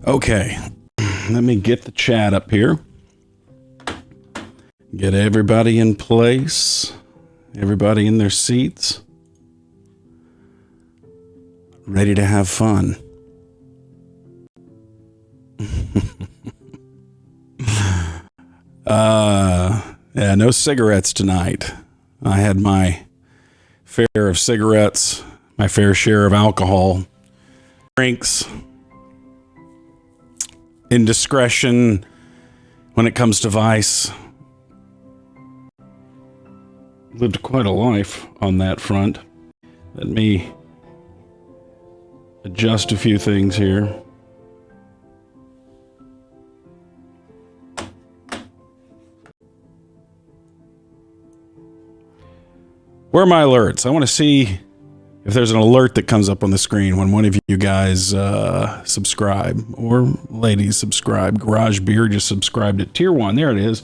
Okay, let me get the chat up here. Get everybody in place. Everybody in their seats. Ready to have fun. Yeah, no cigarettes tonight. I had my fair of cigarettes, my fair share of alcohol, drinks, indiscretion when it comes to vice. Lived quite a life on that front. Let me adjust a few things here. Where are my alerts? I want to see if there's an alert that comes up on the screen when one of you guys subscribe, or ladies subscribe. Garage Beer just subscribed at Tier 1. There it is.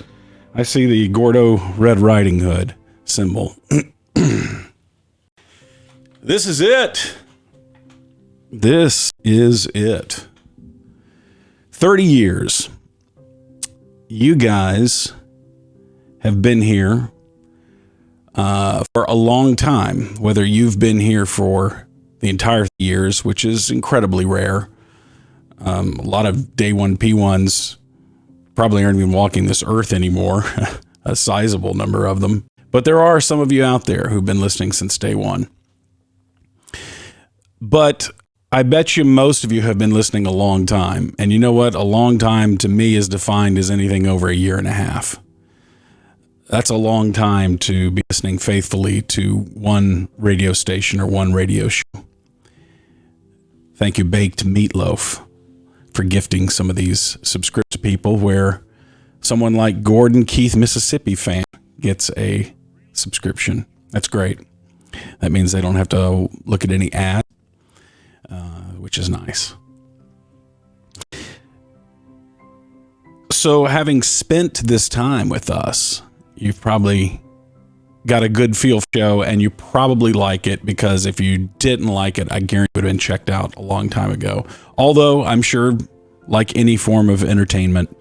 I see the Gordo Red Riding Hood symbol. This is it. This is it. 30 years. You guys have been here for a long time, whether you've been here for the entire years, which is incredibly rare. A lot of day one P1s probably aren't even walking this earth anymore, a sizable number of them. But there are some of you out there who've been listening since day one. But I bet you most of you have been listening a long time. And you know what? A long time to me is defined as anything over a year and a half. That's a long time to be listening faithfully to one radio station or one radio show. Thank you, Baked Meatloaf, for gifting some of these subscriptions to people where someone like Gordon Keith, Mississippi fan gets a subscription. That's great. That means they don't have to look at any ads, which is nice. So having spent this time with us, you've probably got a good feel for the show, and you probably like it, because if you didn't like it, I guarantee it would have been checked out a long time ago. Although I'm sure, like any form of entertainment,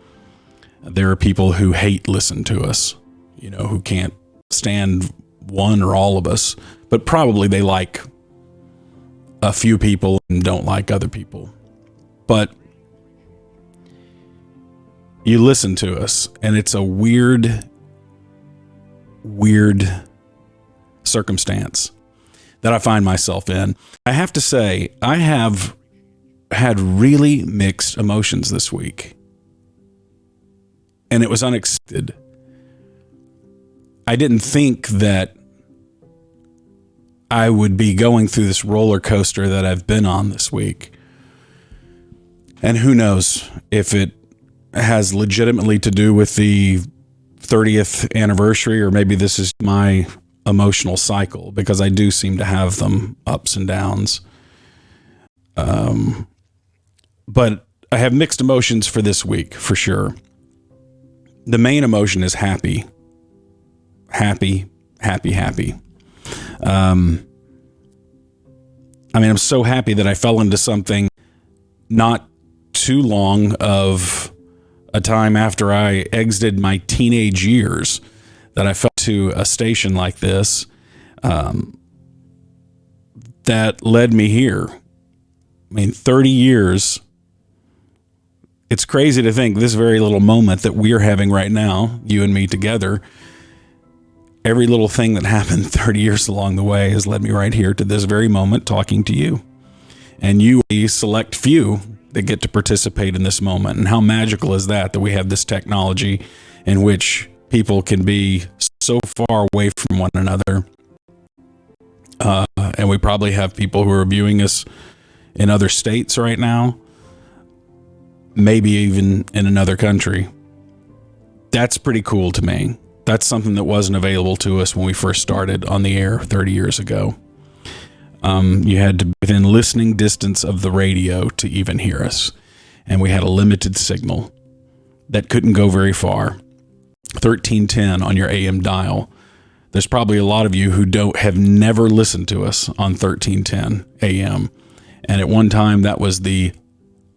there are people who hate listen to us, you know, who can't stand one or all of us, but probably they like a few people and don't like other people. But you listen to us, and it's a weird circumstance that I find myself in. I have to say, I have had really mixed emotions this week, and it was unexpected. I didn't think that I would be going through this roller coaster that I've been on this week. And who knows if it has legitimately to do with the 30th anniversary, or maybe this is my emotional cycle, because I do seem to have them ups and downs. But I have mixed emotions for this week, for sure. The main emotion is happy. Happy. I'm so happy that I fell into something not too long of a time after I exited my teenage years, that I fell to a station like this, that led me here. 30 years. It's crazy to think this very little moment that we're having right now, you and me together, every little thing that happened 30 years along the way has led me right here to this very moment talking to you. And you, a select few that get to participate in this moment. And how magical is that we have this technology in which people can be so far away from one another. And we probably have people who are viewing us in other states right now, maybe even in another country. That's pretty cool to me. That's something that wasn't available to us when we first started on the air 30 years ago. You had to be within listening distance of the radio to even hear us. And we had a limited signal that couldn't go very far. 1310 on your AM dial. There's probably a lot of you who have never listened to us on 1310 AM. And at one time, that was the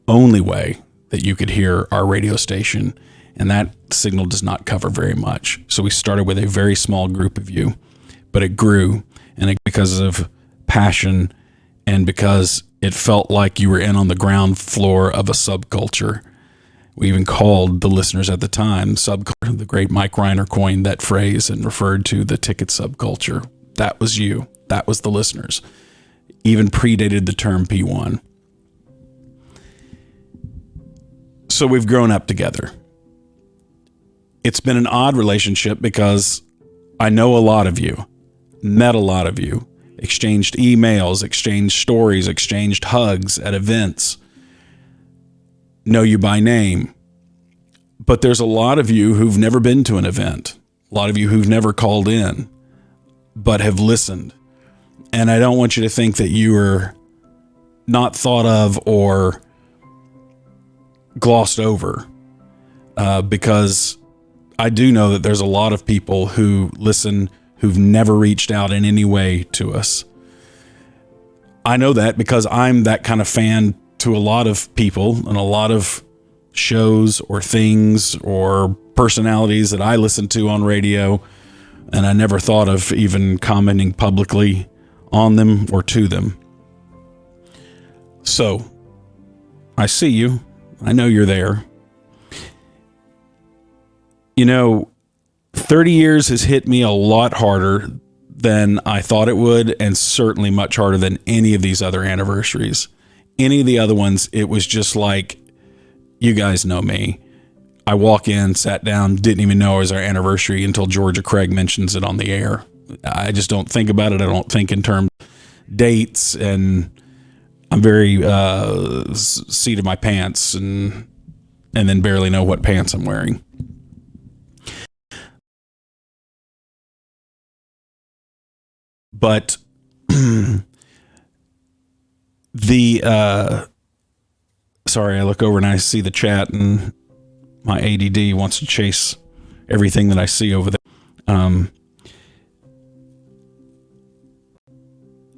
only way that you could hear our radio station, and that signal does not cover very much. So we started with a very small group of you, but it grew, and because of passion and because it felt like you were in on the ground floor of a subculture. We even called the listeners at the time subculture. The great Mike Reiner coined that phrase and referred to the ticket subculture. That was you. That was the listeners. Even predated the term P1. So we've grown up together. It's been an odd relationship because I know a lot of you, met a lot of you, exchanged emails, exchanged stories, exchanged hugs at events, know you by name. But there's a lot of you who've never been to an event, a lot of you who've never called in, but have listened. And I don't want you to think that you are not thought of or glossed over, because I do know that there's a lot of people who listen who've never reached out in any way to us. I know that because I'm that kind of fan to a lot of people and a lot of shows or things or personalities that I listen to on radio, and I never thought of even commenting publicly on them or to them. So I see you. I know you're there. 30 years has hit me a lot harder than I thought it would, and certainly much harder than any of these other anniversaries. Any of the other ones, it was just like, you guys know me. I walk in, sat down, didn't even know it was our anniversary until Georgia Craig mentions it on the air. I just don't think about it. I don't think in terms of dates, and I'm very seat of my pants and then barely know what pants I'm wearing. But sorry, I look over and I see the chat, and my ADD wants to chase everything that I see over there.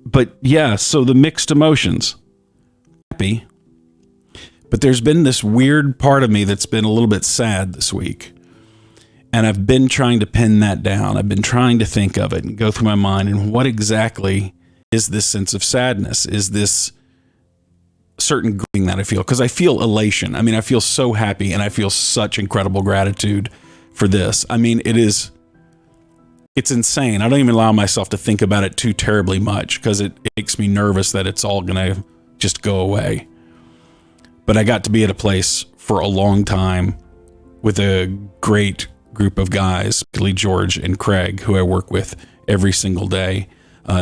But yeah, so the mixed emotions. Happy. But there's been this weird part of me that's been a little bit sad this week. And I've been trying to pin that down. I've been trying to think of it and go through my mind, and what exactly is this sense of sadness? Is this certain grieving that I feel? Because I feel elation. I mean, I feel so happy, and I feel such incredible gratitude for this. I mean, it's insane. I don't even allow myself to think about it too terribly much because it makes me nervous that it's all going to just go away. But I got to be at a place for a long time with a great group of guys, particularly George and Craig, who I work with every single day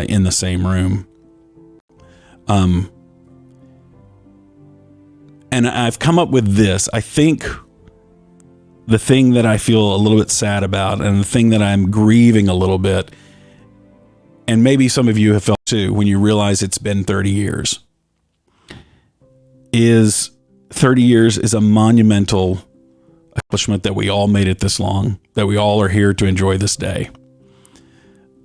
in the same room. And I've come up with this. I think the thing that I feel a little bit sad about, and the thing that I'm grieving a little bit, and maybe some of you have felt too when you realize it's been 30 years, is 30 years is a monumental accomplishment that we all made it this long, that we all are here to enjoy this day.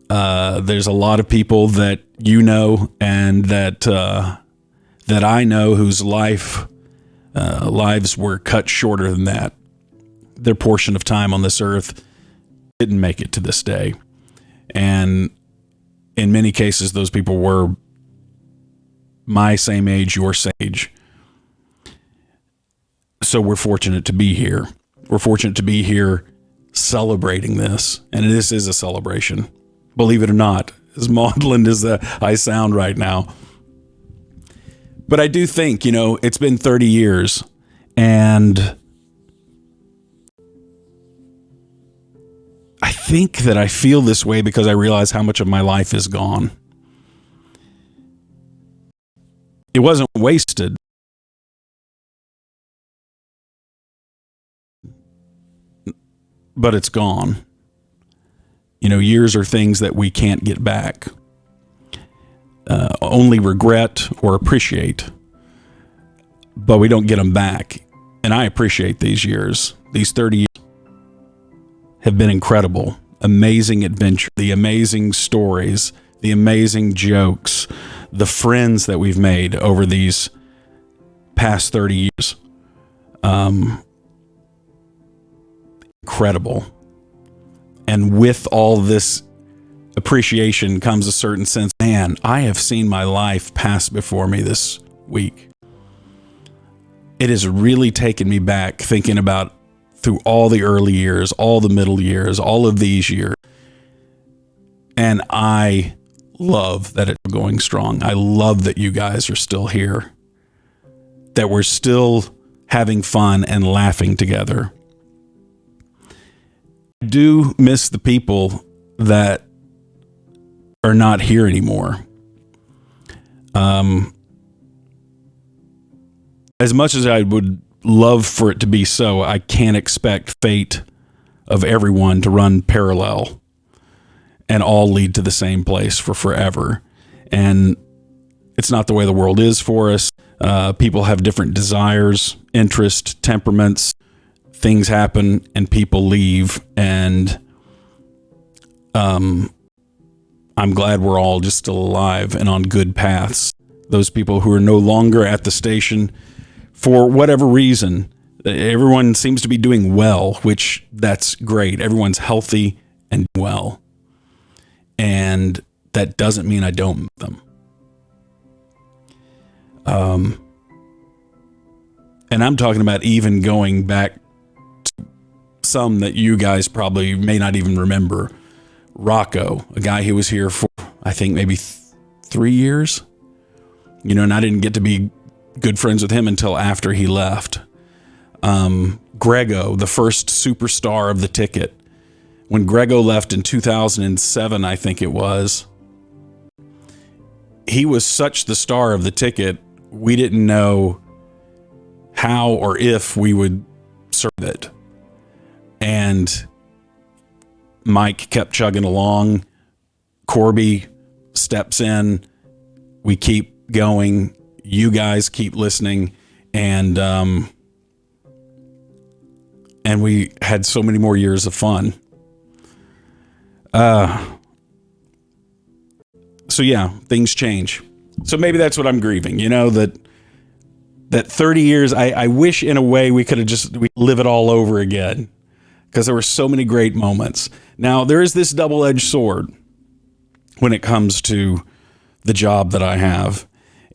There's a lot of people that you know and that I know whose lives were cut shorter than that. Their portion of time on this earth didn't make it to this day. And in many cases, those people were my same age, your same age. So we're fortunate to be here. We're fortunate to be here celebrating this. And this is a celebration. Believe it or not, as maudlin as I sound right now. But I do think, it's been 30 years. And I think that I feel this way because I realize how much of my life is gone. It wasn't wasted. But it's gone. Years are things that we can't get back. Only regret or appreciate. But we don't get them back. And I appreciate these years. These 30 years have been incredible. Amazing adventure. The amazing stories. The amazing jokes. The friends that we've made over these past 30 years. incredible. And with all this appreciation comes a certain sense, man, I have seen my life pass before me this week. It has really taken me back thinking about through all the early years, all the middle years, all of these years. And I love that it's going strong. I love that you guys are still here, that we're still having fun and laughing together. I do miss the people that are not here anymore. As much as I would love for it to be so, I can't expect fate of everyone to run parallel and all lead to the same place for forever. And it's not the way the world is for us. People have different desires, interests, temperaments. Things happen and people leave. And I'm glad we're all just still alive and on good paths. Those people who are no longer at the station, for whatever reason, everyone seems to be doing well, which that's great. Everyone's healthy and well. And that doesn't mean I don't miss them. And I'm talking about even going back to some that you guys probably may not even remember. Rocco, a guy who was here for, I think, maybe 3 years. And I didn't get to be good friends with him until after he left. Grego, the first superstar of the ticket. When Grego left in 2007, I think it was, he was such the star of the ticket, we didn't know how or if we would serve it. And Mike kept chugging along. Corby steps in. We keep going. You guys keep listening. And we had so many more years of fun. So yeah, things change. So maybe that's what I'm grieving, that 30 years, I wish in a way we could have we live it all over again, because there were so many great moments. Now, there is this double-edged sword when it comes to the job that I have,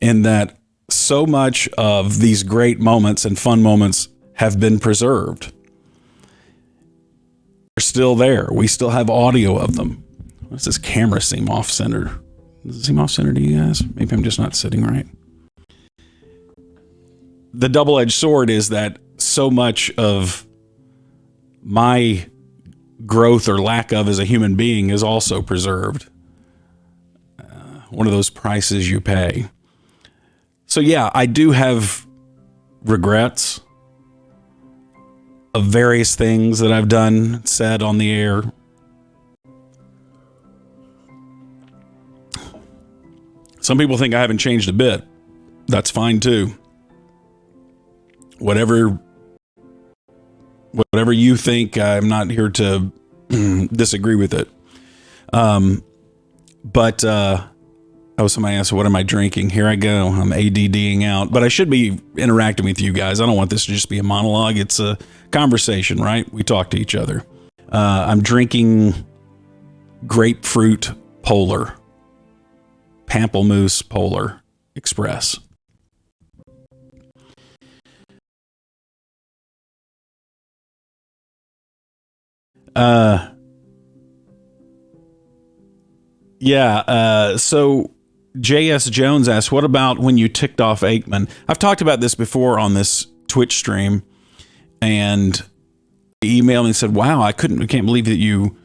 in that so much of these great moments and fun moments have been preserved. They're still there. We still have audio of them. Why does this camera seem off-center? Does it seem off-center to you guys? Maybe I'm just not sitting right. The double-edged sword is that so much of my growth or lack of as a human being is also preserved. One of those prices you pay. So yeah, I do have regrets of various things that I've done, said on the air. Some people think I haven't changed a bit. That's fine too. Whatever you think, I'm not here to disagree with it. But somebody asked, what am I drinking? Here I go. I'm ADDing out. But I should be interacting with you guys. I don't want this to just be a monologue. It's a conversation, right? We talk to each other. I'm drinking grapefruit Polar. Pamplemousse Polar Express. So J.S. Jones asks, what about when you ticked off Aikman? I've talked about this before on this Twitch stream, and he emailed me and said, wow, I can't believe that you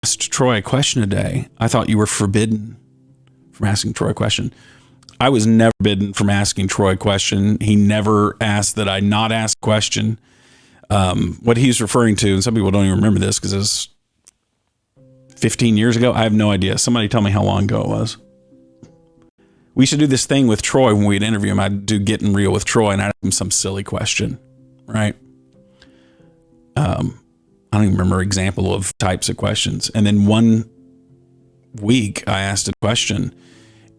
asked Troy a question today. I thought you were forbidden from asking Troy a question. I was never forbidden from asking Troy a question. He never asked that I not ask a question. What he's referring to, and some people don't even remember this because it was 15 years ago. I have no idea. Somebody tell me how long ago it was. We used to do this thing with Troy when we'd interview him. I'd do Getting Real with Troy, and I'd ask him some silly question, right? I don't even remember example of types of questions. And then one week I asked a question,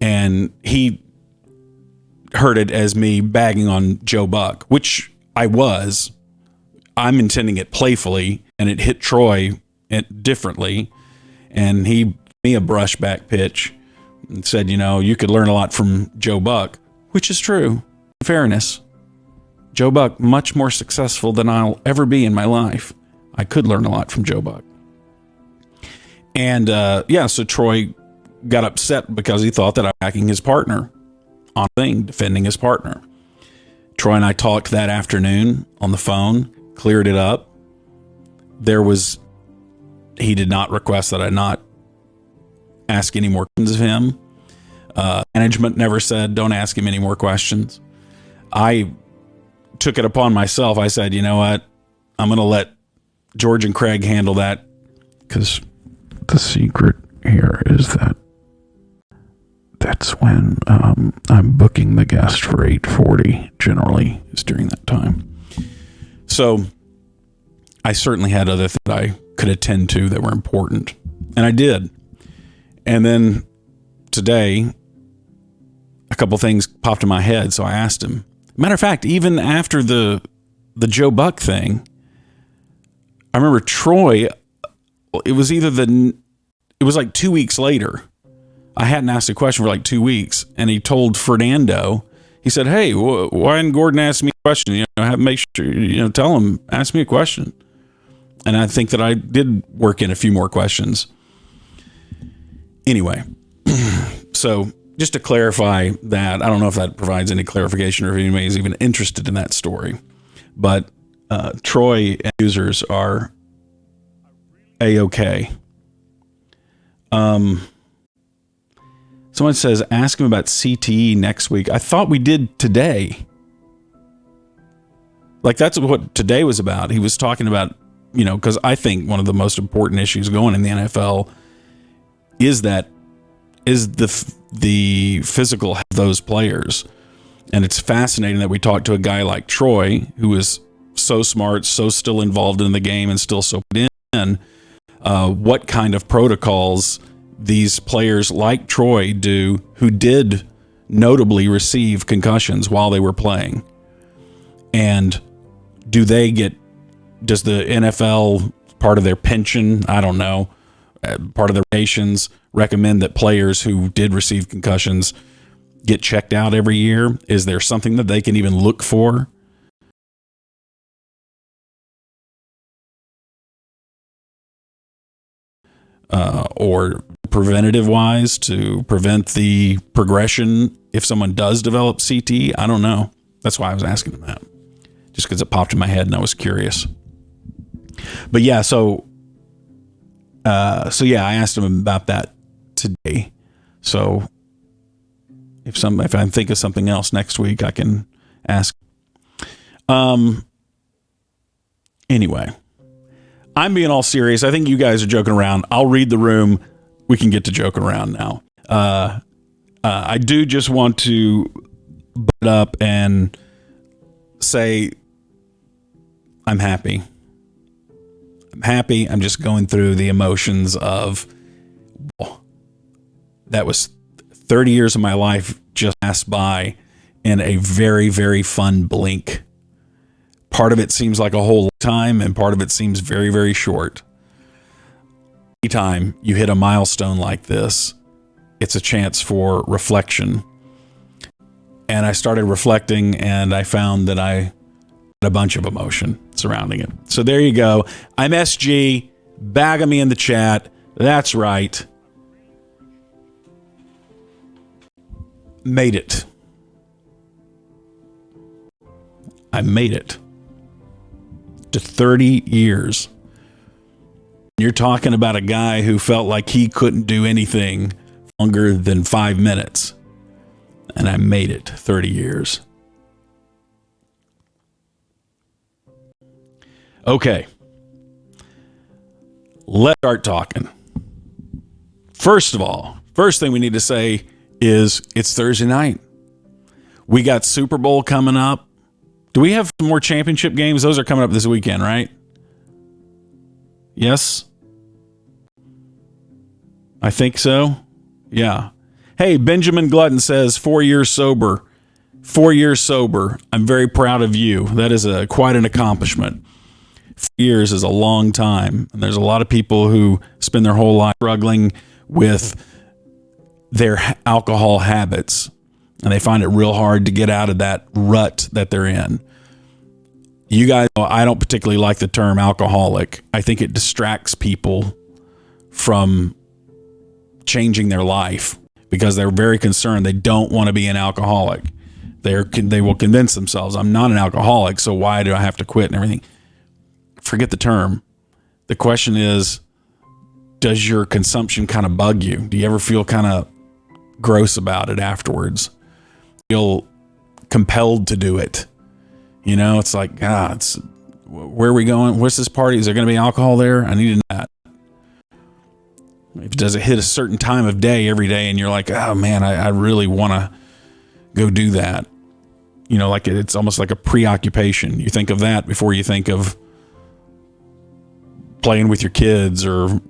and he heard it as me bagging on Joe Buck, which I'm intending it playfully, and it hit Troy differently, and he gave me a brushback pitch and said, you could learn a lot from Joe Buck, which is true. In fairness, Joe Buck, much more successful than I'll ever be in my life. I could learn a lot from Joe Buck. And so Troy got upset because he thought that I was attacking his partner on a thing, defending his partner. Troy and I talked that afternoon on the phone, cleared it up. He did not request that I not ask any more questions of him. Management never said, don't ask him any more questions. I took it upon myself. I said, you know what? I'm going to let George and Craig handle that, because the secret here is that that's when I'm booking the guest for 8:40 generally, is during that time. So I certainly had other things that I could attend to that were important, and I did. And then today, a couple things popped in my head, so I asked him. Matter of fact, even after the Joe Buck thing, I remember Troy, it was like 2 weeks later. I hadn't asked a question for like 2 weeks, and he told Fernando, he said, hey, why didn't Gordon ask me a question? Make sure, tell him, ask me a question. And I think that I did work in a few more questions. Anyway, so just to clarify that, I don't know if that provides any clarification or if anybody is even interested in that story, but Troy and users are A-okay. Someone says, ask him about CTE next week. I thought we did today. Like, that's what today was about. He was talking about, because I think one of the most important issues going in the NFL is the physical health of those players. And it's fascinating that we talked to a guy like Troy, who is so smart, so still involved in the game, and still so put in, what kind of protocols these players like Troy do, who did notably receive concussions while they were playing. And does the NFL, part of their pension, I don't know, part of their nations, recommend that players who did receive concussions get checked out every year? Is there something that they can even look for? Or preventative wise to prevent the progression if someone does develop CT? I don't know. That's why I was asking him that. Just because it popped in my head and I was curious. But yeah, so yeah, I asked him about that today. So if I think of something else next week, I can ask. Anyway, I'm being all serious. I think you guys are joking around. I'll read the room. We can get to joking around now. I do just want to butt up and say I'm happy. I'm happy. I'm just going through the emotions of, that was 30 years of my life just passed by in a very, very fun blink. Part of it seems like a whole time, and part of it seems very, very short. Anytime you hit a milestone like this, it's a chance for reflection. And I started reflecting, and I found that I had a bunch of emotion surrounding it. So there you go. I'm SG. Bag me in the chat. That's right. Made it. I made it to 30 years. You're talking about a guy who felt like he couldn't do anything longer than 5 minutes. And I made it 30 years. Okay. Let's start talking. First of all, first thing we need to say is it's Thursday night. We got Super Bowl coming up. Do we have some more championship games? Those are coming up this weekend, right? Yes? I think so. Yeah. Hey, Benjamin Glutton says 4 years sober. 4 years sober. I'm very proud of you. That is quite an accomplishment. 4 years is a long time. And there's a lot of people who spend their whole life struggling with their alcohol habits. And they find it real hard to get out of that rut that they're in. You guys know I don't particularly like the term alcoholic. I think it distracts people from changing their life because they're very concerned. They don't want to be an alcoholic. They will convince themselves, I'm not an alcoholic, so why do I have to quit and everything? Forget the term. The question is, does your consumption kind of bug you? Do you ever feel kind of gross about it afterwards? Feel compelled to do it? You know, it's like, where are we going? What's this party? Is there going to be alcohol there? I need that. Does it hit a certain time of day every day and you're like, oh man, I really want to go do that? You know, like it's almost like a preoccupation. You think of that before you think of playing with your kids or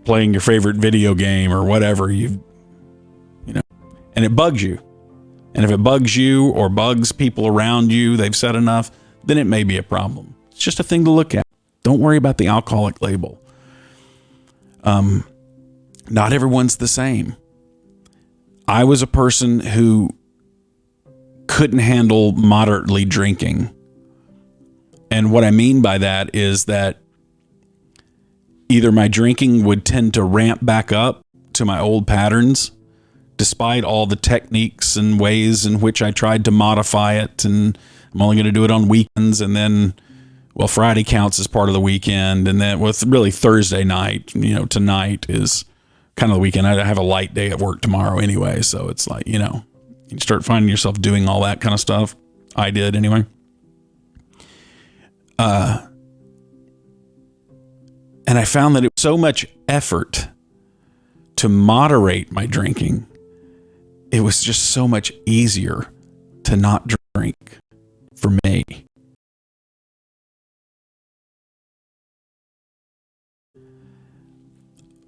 playing your favorite video game or whatever, you know, and it bugs you. And if it bugs you or bugs people around you, they've said enough, then it may be a problem. It's just a thing to look at. Don't worry about the alcoholic label. Not everyone's the same. I was a person who couldn't handle moderately drinking. And what I mean by that is that either my drinking would tend to ramp back up to my old patterns, despite all the techniques and ways in which I tried to modify it. And I'm only going to do it on weekends. And then, well, Friday counts as part of the weekend. And then with really Thursday night, you know, tonight is kind of the weekend. I have a light day at work tomorrow anyway. So it's like, you know, you start finding yourself doing all that kind of stuff. I did anyway. And I found that it was so much effort to moderate my drinking. It was just so much easier to not drink for me.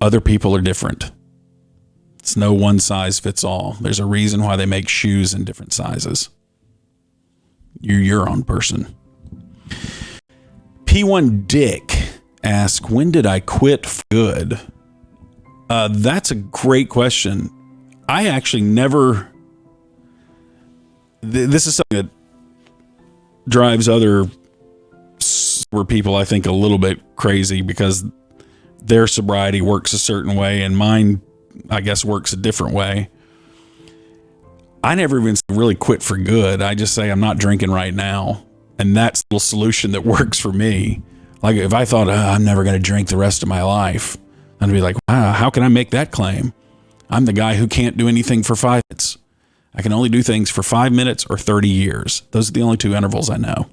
Other people are different. It's no one size fits all. There's a reason why they make shoes in different sizes. You're your own person. P1 Dick asks, when did I quit for good? That's a great question. I actually never... This is something that drives other sober people, I think, a little bit crazy because their sobriety works a certain way and mine, I guess, works a different way. I never even really quit for good. I just say I'm not drinking right now. And that's the solution that works for me. Like if I thought, I'm never going to drink the rest of my life, I'd be like, wow, how can I make that claim? I'm the guy who can't do anything for 5 minutes. I can only do things for 5 minutes or 30 years. Those are the only two intervals I know.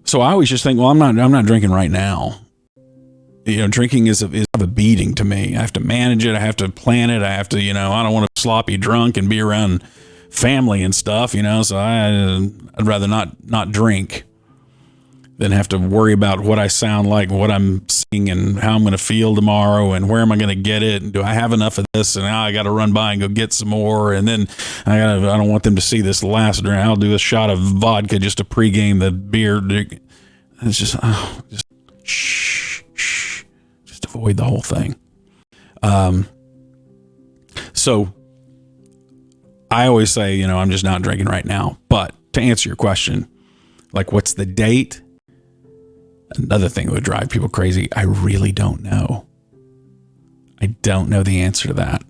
So I always just think, well, I'm not drinking right now. You know, drinking is a beating to me. I have to manage it. I have to plan it. I have to, you know, I don't want to sloppy drunk and be around family and stuff, you know, so I'd rather not drink than have to worry about what I sound like, what I'm seeing and how I'm going to feel tomorrow and where am I going to get it and do I have enough of this and now I got to run by and go get some more and then I don't want them to see this last drink. I'll do a shot of vodka just to pregame the beer. It's just shh, just avoid the whole thing. So I always say, you know, I'm just not drinking right now. But to answer your question, like what's the date? Another thing that would drive people crazy, I really don't know. I don't know the answer to that.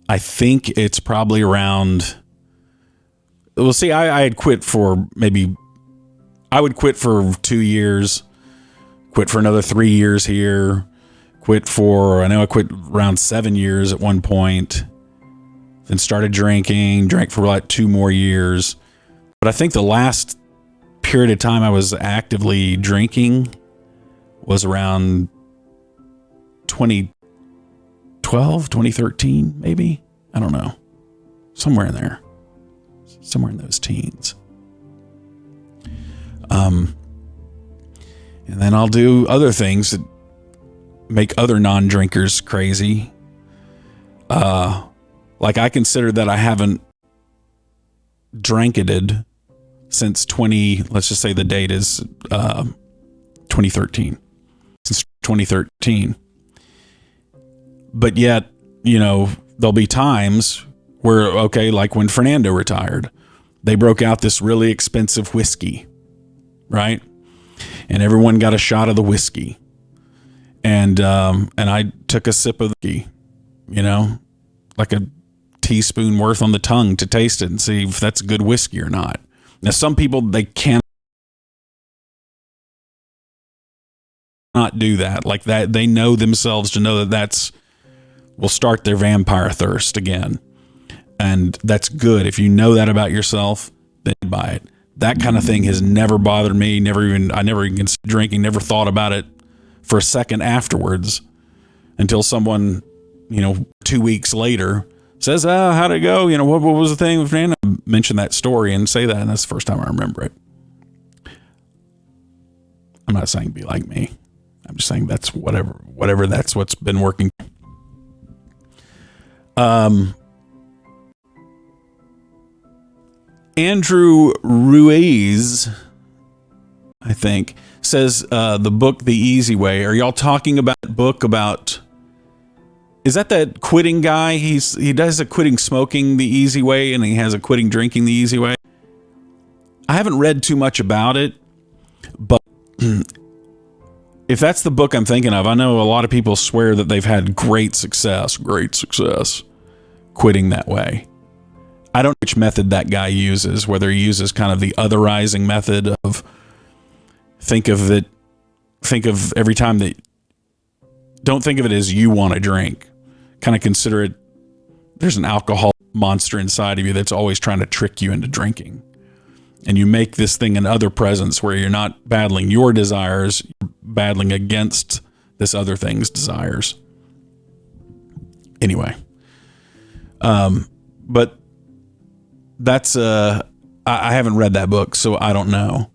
I think it's probably around, well, see, I had quit for I would quit for 2 years, quit for another 3 years here, I know I quit around 7 years at one point, then started drank for like 2 more years. But I think the last period of time I was actively drinking was around 2012, 2013, maybe. I don't know. Somewhere in there. Somewhere in those teens. And then I'll do other things that make other non-drinkers crazy. Like I consider that I haven't dranketed since let's just say the date is 2013. Since 2013. But yet, there'll be times where, okay, like when Fernando retired, they broke out this really expensive whiskey, right? And everyone got a shot of the whiskey. And I took a sip of the whiskey, like a teaspoon worth on the tongue to taste it and see if that's good whiskey or not. Now, some people, they cannot do that. Like that, they know themselves to know that will start their vampire thirst again. And that's good. If you know that about yourself, then buy it. That kind of thing has never bothered me. I never even considered drinking, never thought about it for a second afterwards until someone, 2 weeks later says, how'd it go? What was the thing with Fernando? Mention that story and say that, and that's the first time I remember it. I'm not saying be like me. I'm just saying that's whatever that's what's been working. Andrew Ruiz, I think, says the book The Easy Way. Are y'all talking about a book about... Is that quitting guy? He does a quitting smoking the easy way, and he has a quitting drinking the easy way. I haven't read too much about it, but if that's the book I'm thinking of, I know a lot of people swear that they've had great success quitting that way. I don't know which method that guy uses, whether he uses kind of the otherizing method of think of every time that, don't think of it as you want to drink. Kind of consider it, there's an alcohol monster inside of you that's always trying to trick you into drinking. And you make this thing an other presence where you're not battling your desires, you're battling against this other thing's desires. Anyway. But that's, I haven't read that book, so I don't know.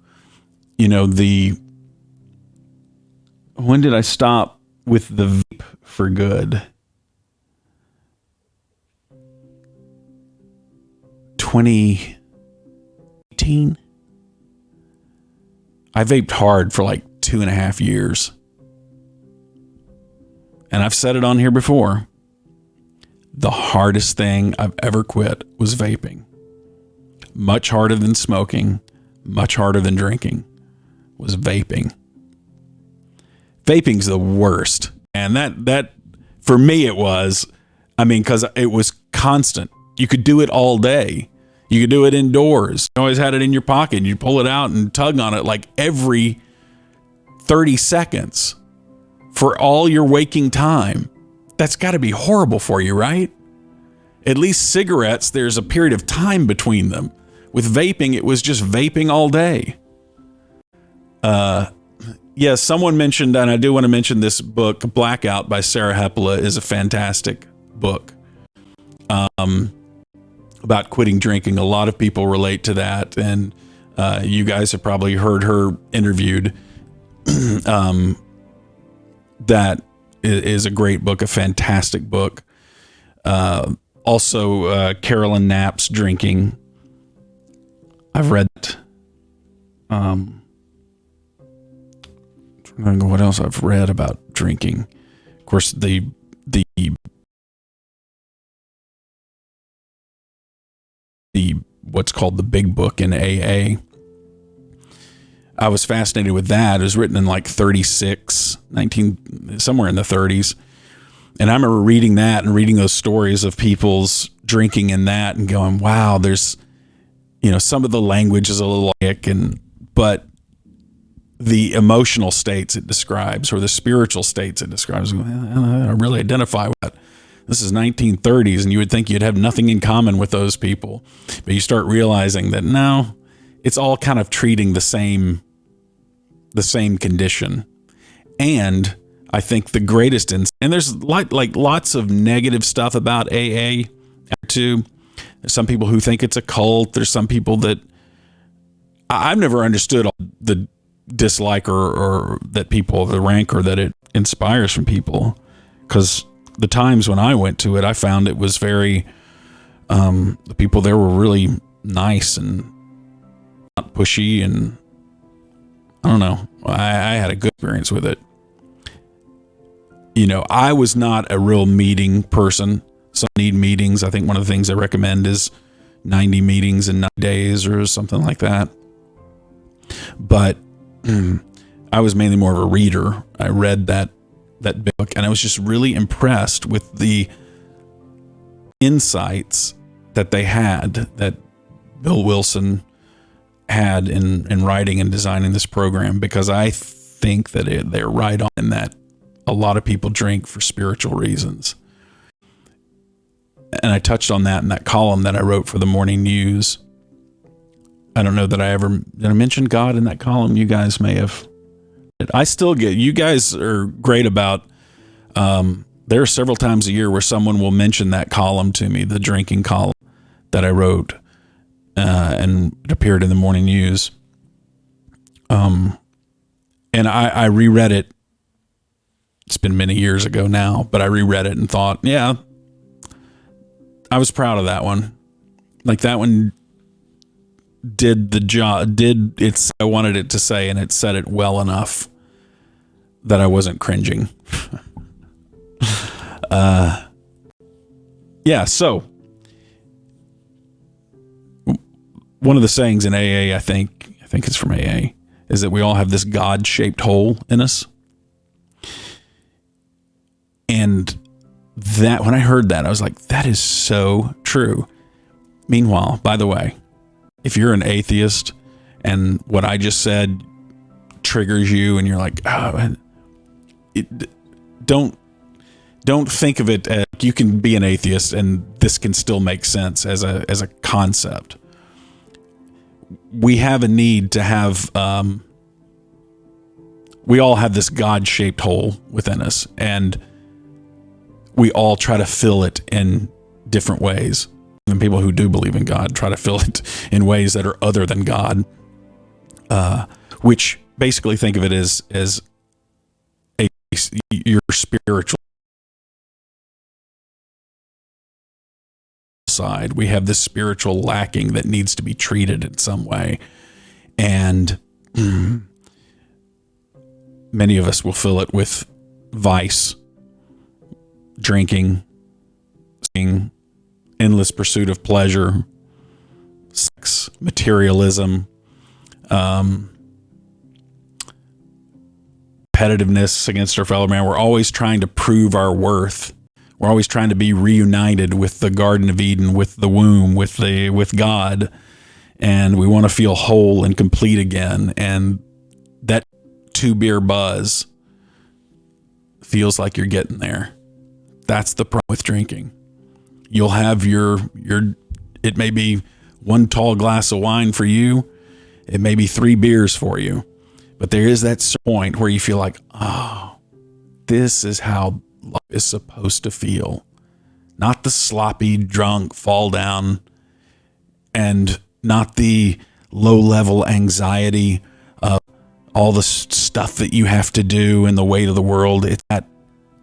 When did I stop with the vape for good? 2018. I vaped hard for like 2.5 years. And I've said it on here before. The hardest thing I've ever quit was vaping. Much harder than smoking, much harder than drinking, was vaping. Vaping's the worst. And that for me it was, because it was constant. You could do it all day. You could do it indoors. You always had it in your pocket. You pull it out and tug on it like every 30 seconds for all your waking time. That's got to be horrible for you, right? At least cigarettes, there's a period of time between them. With vaping, it was just vaping all day. Yeah, someone mentioned, and I do want to mention this book, Blackout by Sarah Hepola, is a fantastic book. About quitting drinking. A lot of people relate to that, and you guys have probably heard her interviewed. That is a great book, a fantastic book. Also, Carolyn Knapp's Drinking. I've read it. What else I've read about drinking? Of course, the what's called the Big Book in AA. I was fascinated with that. It was written in like 36, 19, somewhere in the 30s. And I remember reading that and reading those stories of people's drinking in that and going, wow, there's, some of the language is a little like, but the emotional states it describes or the spiritual states it describes, I really identify with that. This is 1930s, and you would think you'd have nothing in common with those people. But you start realizing that no, it's all kind of treating the same condition. And I think the greatest, and there's like lots of negative stuff about AA too. There's some people who think it's a cult. There's some people that I've never understood the dislike or that people, the rancor that it inspires from people. Because the times when I went to it, I found it was very, the people there were really nice and not pushy, and I don't know. I had a good experience with it. You know, I was not a real meeting person. Some need meetings. I think one of the things I recommend is 90 meetings in 9 days or something like that. But I was mainly more of a reader. I read that book, and I was just really impressed with the insights that they had, that Bill Wilson had in writing and designing this program, because I think that they're right on in that a lot of people drink for spiritual reasons. And I touched on that in that column that I wrote for the morning news. I don't know that did I mention God in that column? You guys may have. I still get, you guys are great about, there are several times a year where someone will mention that column to me, the drinking column that I wrote, and it appeared in the morning news. And I reread it. It's been many years ago now, but I reread it and thought, yeah, I was proud of that one. Like, that one did the job, I wanted it to say, and it said it well enough that I wasn't cringing. Yeah, so one of the sayings in AA, I think it's from AA, is that we all have this God-shaped hole in us. And that, when I heard that, I was like, that is so true. Meanwhile, by the way, if you're an atheist and what I just said triggers you and you're like, oh, don't think of it as you can be an atheist and this can still make sense as a concept. We have a need to have, we all have this God-shaped hole within us, and we all try to fill it in different ways. And people who do believe in God try to fill it in ways that are other than God, which basically think of it as your spiritual side. We have this spiritual lacking that needs to be treated in some way. And many of us will fill it with vice, drinking, endless pursuit of pleasure, sex, materialism, competitiveness against our fellow man. We're always trying to prove our worth. We're always trying to be reunited with the Garden of Eden, with the womb, with God, and we want to feel whole and complete again. And that 2-beer buzz feels like you're getting there. That's the problem with drinking. You'll have it may be 1 tall glass of wine for you. It may be 3 beers for you. But there is that point where you feel like, oh, this is how life is supposed to feel. Not the sloppy, drunk, fall down, and not the low-level anxiety of all the stuff that you have to do and the weight of the world. It's that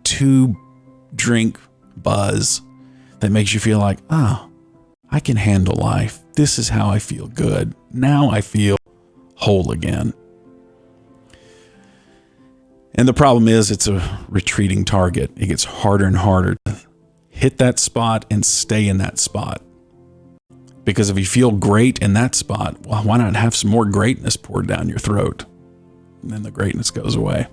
2-drink buzz that makes you feel like, oh, I can handle life. This is how I feel good. Now I feel whole again. And the problem is it's a retreating target. It gets harder and harder to hit that spot and stay in that spot. Because if you feel great in that spot, well, why not have some more greatness poured down your throat? And then the greatness goes away.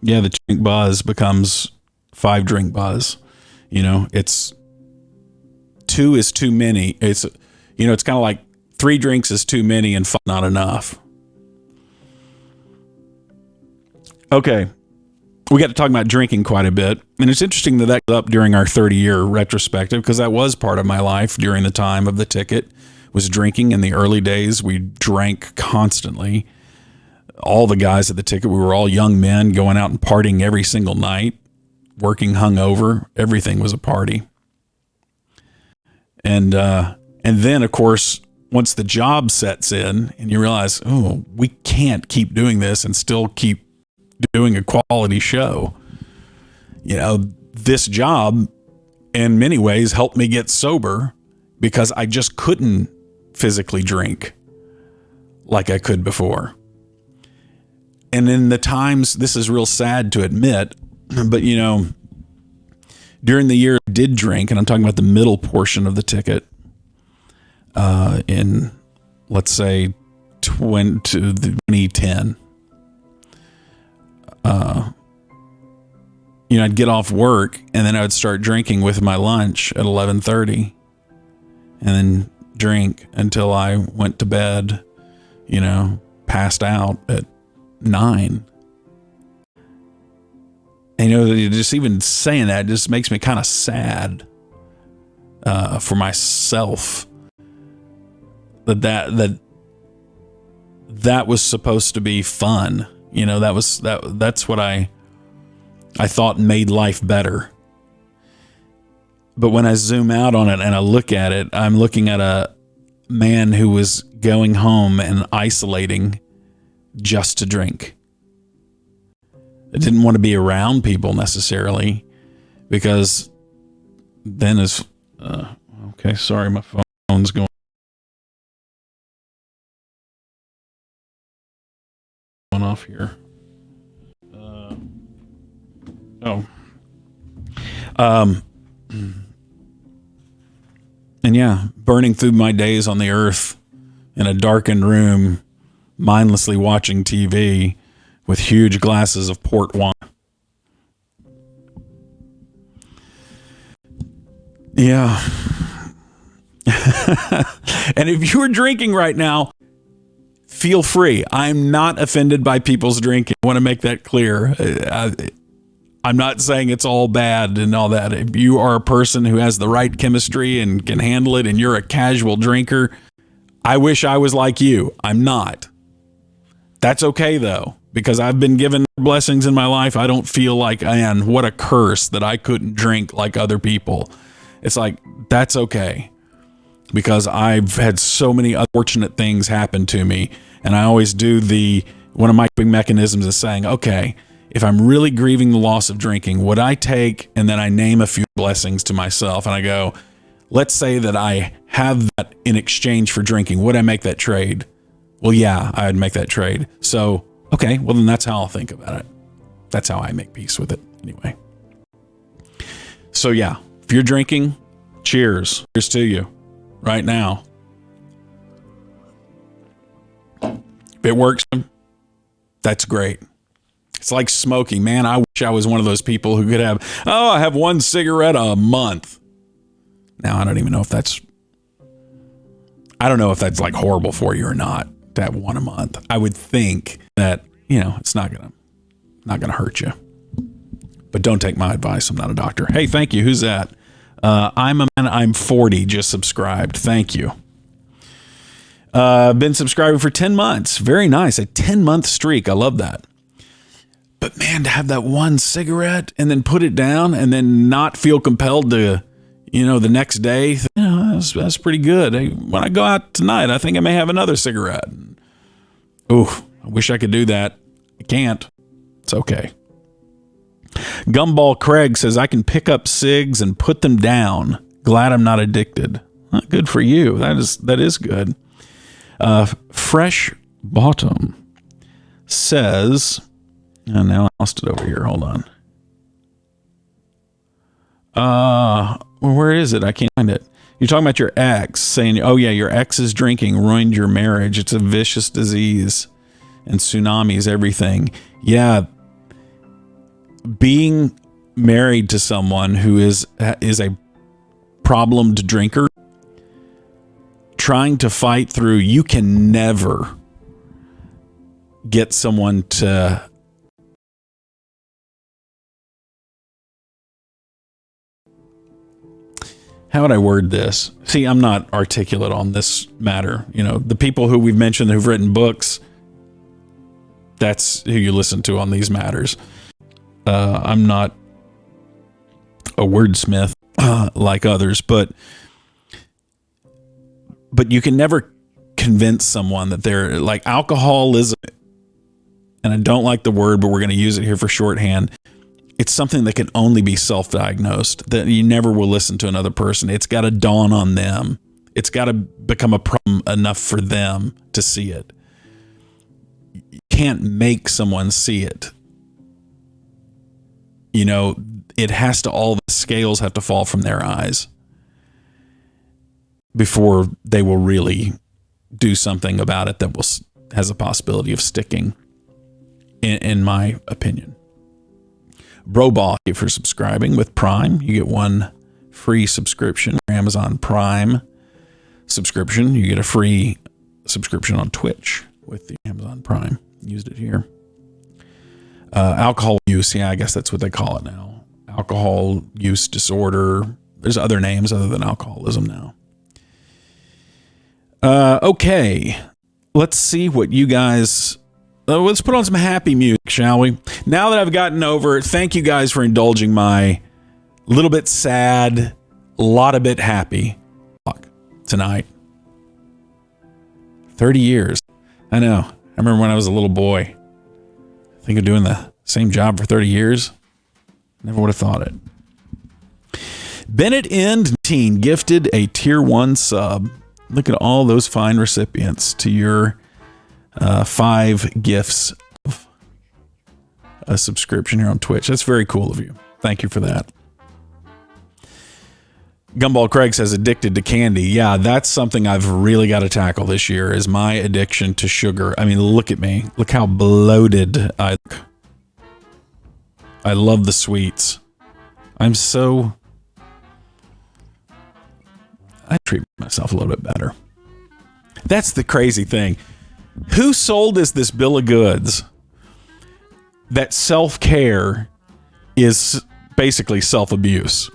Yeah, the drink buzz becomes 5-drink buzz. You know, it's 2 is too many. It's kind of like 3 drinks is too many and 5 not enough. Okay, we got to talk about drinking quite a bit. And it's interesting that was up during our 30-year retrospective, because that was part of my life during the time of the ticket, was drinking. In the early days, we drank constantly. All the guys at the ticket, we were all young men going out and partying every single night, working hungover. Everything was a party. And then, of course, once the job sets in and you realize, oh, we can't keep doing this and still keep doing a quality show, this job in many ways helped me get sober because I just couldn't physically drink like I could before. And in the times, this is real sad to admit, but you know, during the year I did drink, and I'm talking about the middle portion of the ticket, in, let's say, 2010, you know, I'd get off work and then I would start drinking with my lunch at 11:30 and then drink until I went to bed, you know, passed out at 9. And, you know, just even saying that just makes me kind of sad for myself that was supposed to be fun. You know, that's what I thought made life better. But when I zoom out on it and I look at it, I'm looking at a man who was going home and isolating just to drink. I didn't want to be around people necessarily because then okay, sorry, my phone's going off here. And yeah, burning through my days on the earth in a darkened room, mindlessly watching TV with huge glasses of port wine. Yeah. And if you're drinking right now, feel free. I'm not offended by people's drinking. I want to make that clear. I'm not saying it's all bad and all that. If you are a person who has the right chemistry and can handle it and you're a casual drinker, I wish I was like you. I'm not. That's okay, though, because I've been given blessings in my life. I don't feel like, man, what a curse that I couldn't drink like other people. It's like, that's okay, because I've had so many unfortunate things happen to me. And I always do one of my coping mechanisms is saying, okay, if I'm really grieving the loss of drinking, would I take, and then I name a few blessings to myself and I go, let's say that I have that in exchange for drinking. Would I make that trade? Well, yeah, I would make that trade. So, okay, well then that's how I'll think about it. That's how I make peace with it anyway. So yeah, if you're drinking, cheers. Cheers to you right now. If it works, that's great. It's like smoking, man. I wish I was one of those people who could I have one cigarette a month. Now, I don't even know if that's like horrible for you or not to have one a month. I would think that, you know, it's not gonna hurt you. But don't take my advice. I'm not a doctor. Hey, thank you. Who's that? I'm a man. I'm 40. Just subscribed. Thank you. Been subscribing for 10 months. Very nice. A 10-month streak. I love that. But man, to have that one cigarette and then put it down and then not feel compelled to, you know, the next day, that's pretty good. Hey, when I go out tonight, I think I may have another cigarette. Ooh, I wish I could do that. I can't. It's okay. Gumball Craig says, I can pick up cigs and put them down. Glad I'm not addicted. Good for you. That is good. Fresh Bottom says, and now I lost it over here. Hold on. Where is it? I can't find it. You're talking about your ex saying, oh yeah, your ex's drinking ruined your marriage. It's a vicious disease and tsunamis, everything. Yeah. Being married to someone who is a problemed drinker, trying to fight through, you can never get someone to how would I word this? See, I'm not articulate on this matter. You know, the people who we've mentioned who've written books, that's who you listen to on these matters. I'm not a wordsmith like others, but you can never convince someone that they're like alcoholism. And I don't like the word, but we're going to use it here for shorthand. it's something that can only be self-diagnosed, that you never will listen to another person. It's got to dawn on them. It's got to become a problem enough for them to see it. You can't make someone see it. You know, it has to, all the scales have to fall from their eyes before they will really do something about it that has a possibility of sticking, in my opinion. Brobaugh, thank you for subscribing with Prime. You get 1 free subscription for Amazon Prime subscription. You get a free subscription on Twitch with the Amazon Prime. Used it here. Alcohol use, yeah, I guess that's what they call it now. Alcohol use disorder. There's other names other than alcoholism now. Okay, let's see what you guys... let's put on some happy music, shall we? Now that I've gotten over, thank you guys for indulging my little bit sad, lot of bit happy tonight. 30 years. I know. I remember when I was a little boy. Think of doing the same job for 30 years. Never would have thought it. Bennett End Teen gifted a tier 1 sub. Look at all those fine recipients to your 5 gifts of a subscription here on Twitch. That's very cool of you. Thank you for that. Gumball Craig says addicted to candy. Yeah, that's something I've really got to tackle this year, is my addiction to sugar. I mean, look at me. Look how bloated I look. I love the sweets. I treat myself a little bit better. That's the crazy thing. Who sold us this bill of goods that self-care is basically self-abuse?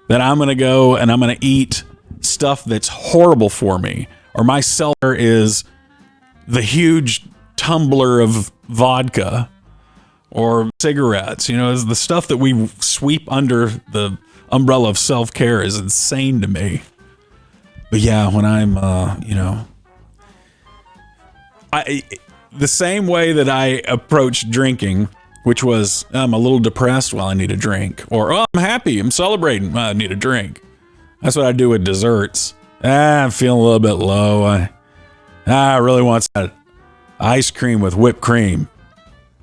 That I'm going to go and I'm going to eat stuff that's horrible for me, or my self-care is the huge tumbler of vodka or cigarettes. You know, the stuff that we sweep under the umbrella of self-care is insane to me. But yeah, when I'm, the same way that I approached drinking, which was, I'm a little depressed while I need a drink, or, oh, I'm happy, I'm celebrating, I need a drink. That's what I do with desserts. I'm feeling a little bit low. I really want that ice cream with whipped cream.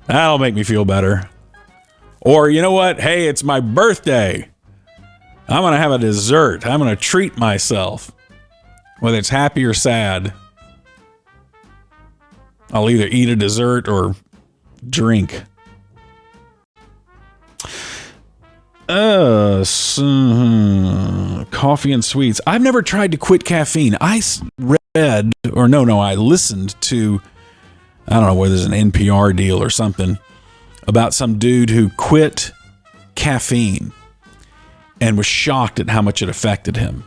That'll make me feel better. Or, you know what? Hey, it's my birthday. I'm going to have a dessert. I'm going to treat myself. Whether it's happy or sad, I'll either eat a dessert or drink. Coffee and sweets. I've never tried to quit caffeine. I listened to, I don't know whether there's an NPR deal or something, about some dude who quit caffeine and was shocked at how much it affected him.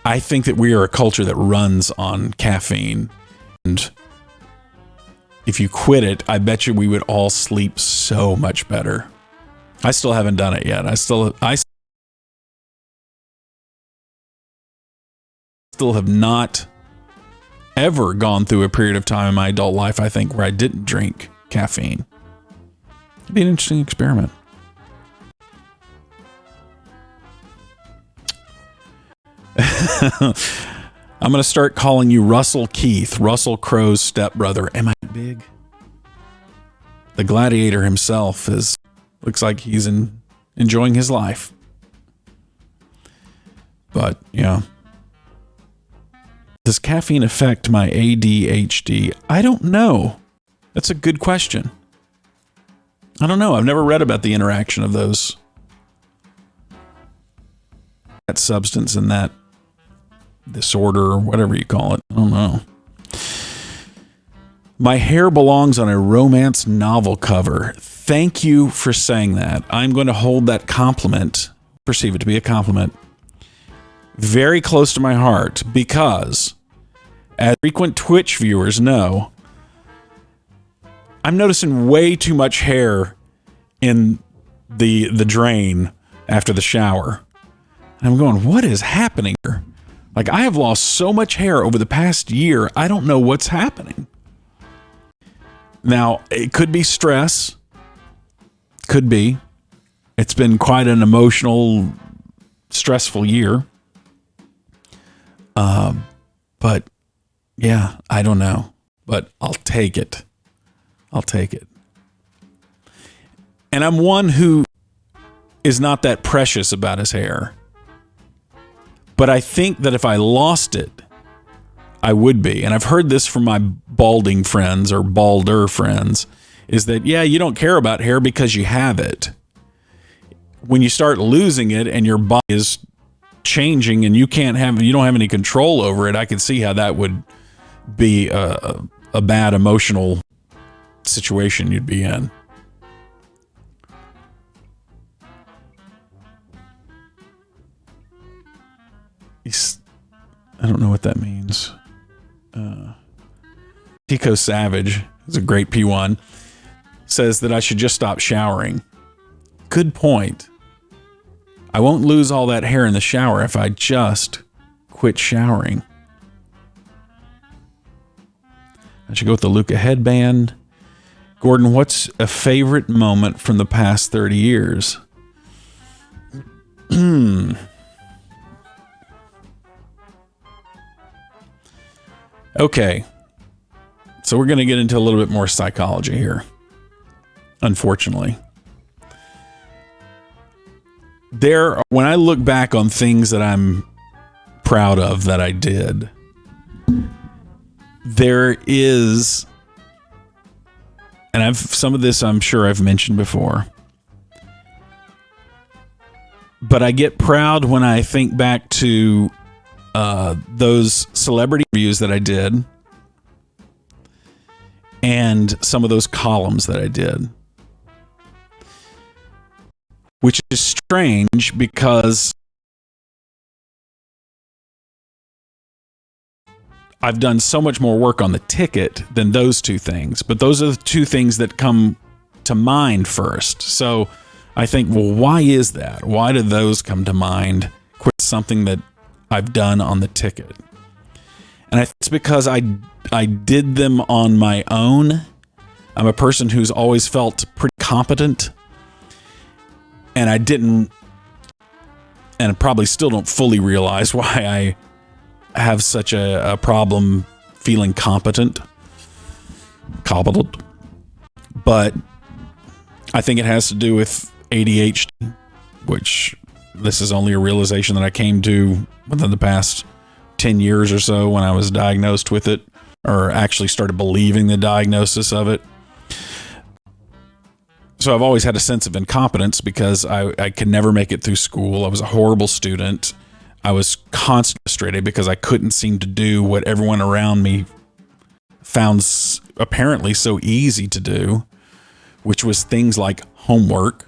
I think that we are a culture that runs on caffeine, and if you quit it, I bet you we would all sleep so much better. I still haven't done it yet. I still have not ever gone through a period of time in my adult life, I think, where I didn't drink caffeine. It'd be an interesting experiment. I'm going to start calling you Russell Keith, Russell Crowe's stepbrother. Am I big? The gladiator himself looks like he's enjoying his life. But, yeah. Does caffeine affect my ADHD? I don't know. That's a good question. I don't know. I've never read about the interaction of that substance and that disorder, or whatever you call it. I don't know. My hair belongs on a romance novel cover. Thank you for saying that. I'm going to hold that compliment, perceive it to be a compliment, very close to my heart, because as frequent Twitch viewers know, I'm noticing way too much hair in the drain after the shower. And I'm going, what is happening here? Like, I have lost so much hair over the past year, I don't know what's happening. Now, it could be stress. Could be. It's been quite an emotional, stressful year. But yeah, I don't know. But I'll take it. I'll take it. And I'm one who is not that precious about his hair. But I think that if I lost it, I would be. And I've heard this from my balding friends or balder friends, is that, yeah, you don't care about hair because you have it. When you start losing it and your body is changing and you don't have any control over it, I can see how that would be a bad emotional situation you'd be in. I don't know what that means. Tico Savage is a great P1, says that I should just stop showering. Good point. I won't lose all that hair in the shower if I just quit showering. I should go with the Luca headband. Gordon, what's a favorite moment from the past 30 years? Okay. So we're going to get into a little bit more psychology here. Unfortunately. When I look back on things that I'm proud of that I did, there is, and some of this I'm sure I've mentioned before, but I get proud when I think back to those celebrity interviews that I did and some of those columns that I did. Which is strange because I've done so much more work on the ticket than those two things. But those are the two things that come to mind first. So I think, well, why is that? Why do those come to mind? Quit something that I've done on the ticket. And I think it's because I did them on my own. I'm a person who's always felt pretty competent. And I didn't, and probably still don't fully realize why I have such a problem feeling competent. But I think it has to do with ADHD, which this is only a realization that I came to within the past 10 years or so when I was diagnosed with it, or actually started believing the diagnosis of it. So I've always had a sense of incompetence because I could never make it through school. I was a horrible student. I was constantly frustrated because I couldn't seem to do what everyone around me found apparently so easy to do, which was things like homework.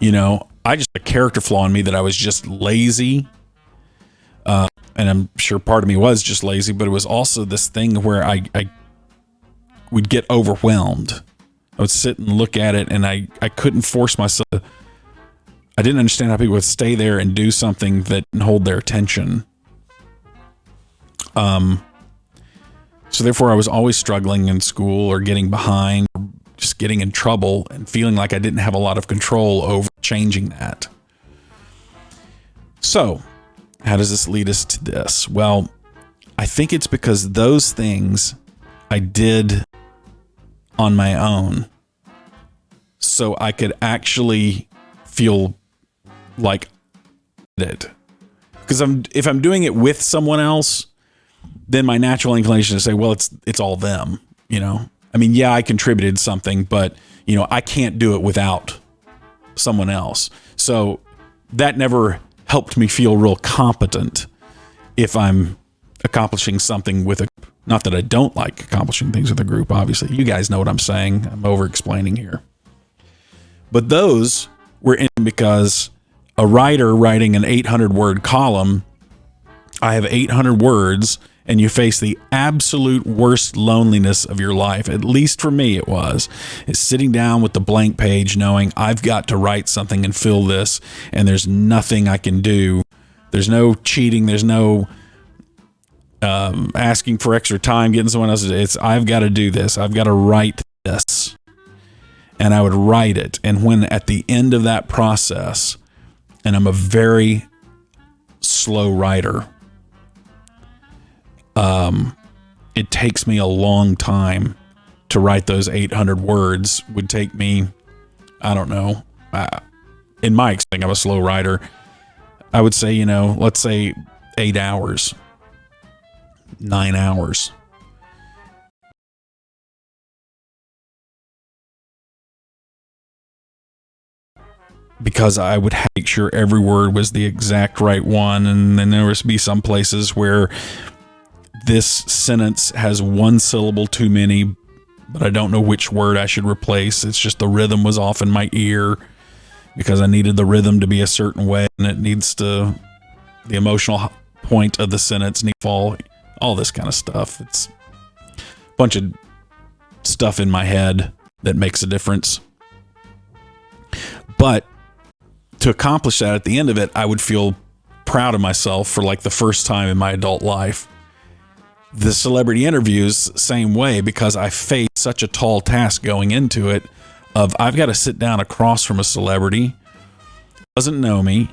You know, I just had a character flaw in me that I was just lazy. And I'm sure part of me was just lazy, but it was also this thing where I would get overwhelmed. I would sit and look at it, and I couldn't force myself. I didn't understand how people would stay there and do something that didn't hold their attention. So therefore, I was always struggling in school or getting behind, or just getting in trouble and feeling like I didn't have a lot of control over changing that. So, how does this lead us to this? Well, I think it's because those things I did on my own, so I could actually feel like it. Because if I'm doing it with someone else, then my natural inclination is to say, well, it's all them, you know. I mean, yeah, I contributed something, but you know, I can't do it without someone else. So that never helped me feel real competent if I'm accomplishing something with a. Not that I don't like accomplishing things with a group, obviously. You guys know what I'm saying. I'm over-explaining here. But those were in because a writer writing an 800-word column, I have 800 words, and you face the absolute worst loneliness of your life. At least for me it was. Is sitting down with the blank page knowing I've got to write something and fill this, and there's nothing I can do. There's no cheating. There's no asking for extra time, getting someone else. I've got to do this. I've got to write this. and I would write it. And when at the end of that process, and I'm a very slow writer, it takes me a long time to write those 800 words. Would take me, I don't know, in my experience, I'm a slow writer. I would say, let's say 8 hours, 9 hours. Because I would make sure every word was the exact right one. And then there would be some places where this sentence has one syllable too many, but I don't know which word I should replace. It's just the rhythm was off in my ear because I needed the rhythm to be a certain way, and it needs to, the emotional point of the sentence need to fall, all this kind of stuff. It's a bunch of stuff in my head that makes a difference. But to accomplish that at the end of it, I would feel proud of myself for like the first time in my adult life. The celebrity interviews, same way, because I faced such a tall task going into it of I've got to sit down across from a celebrity, doesn't know me.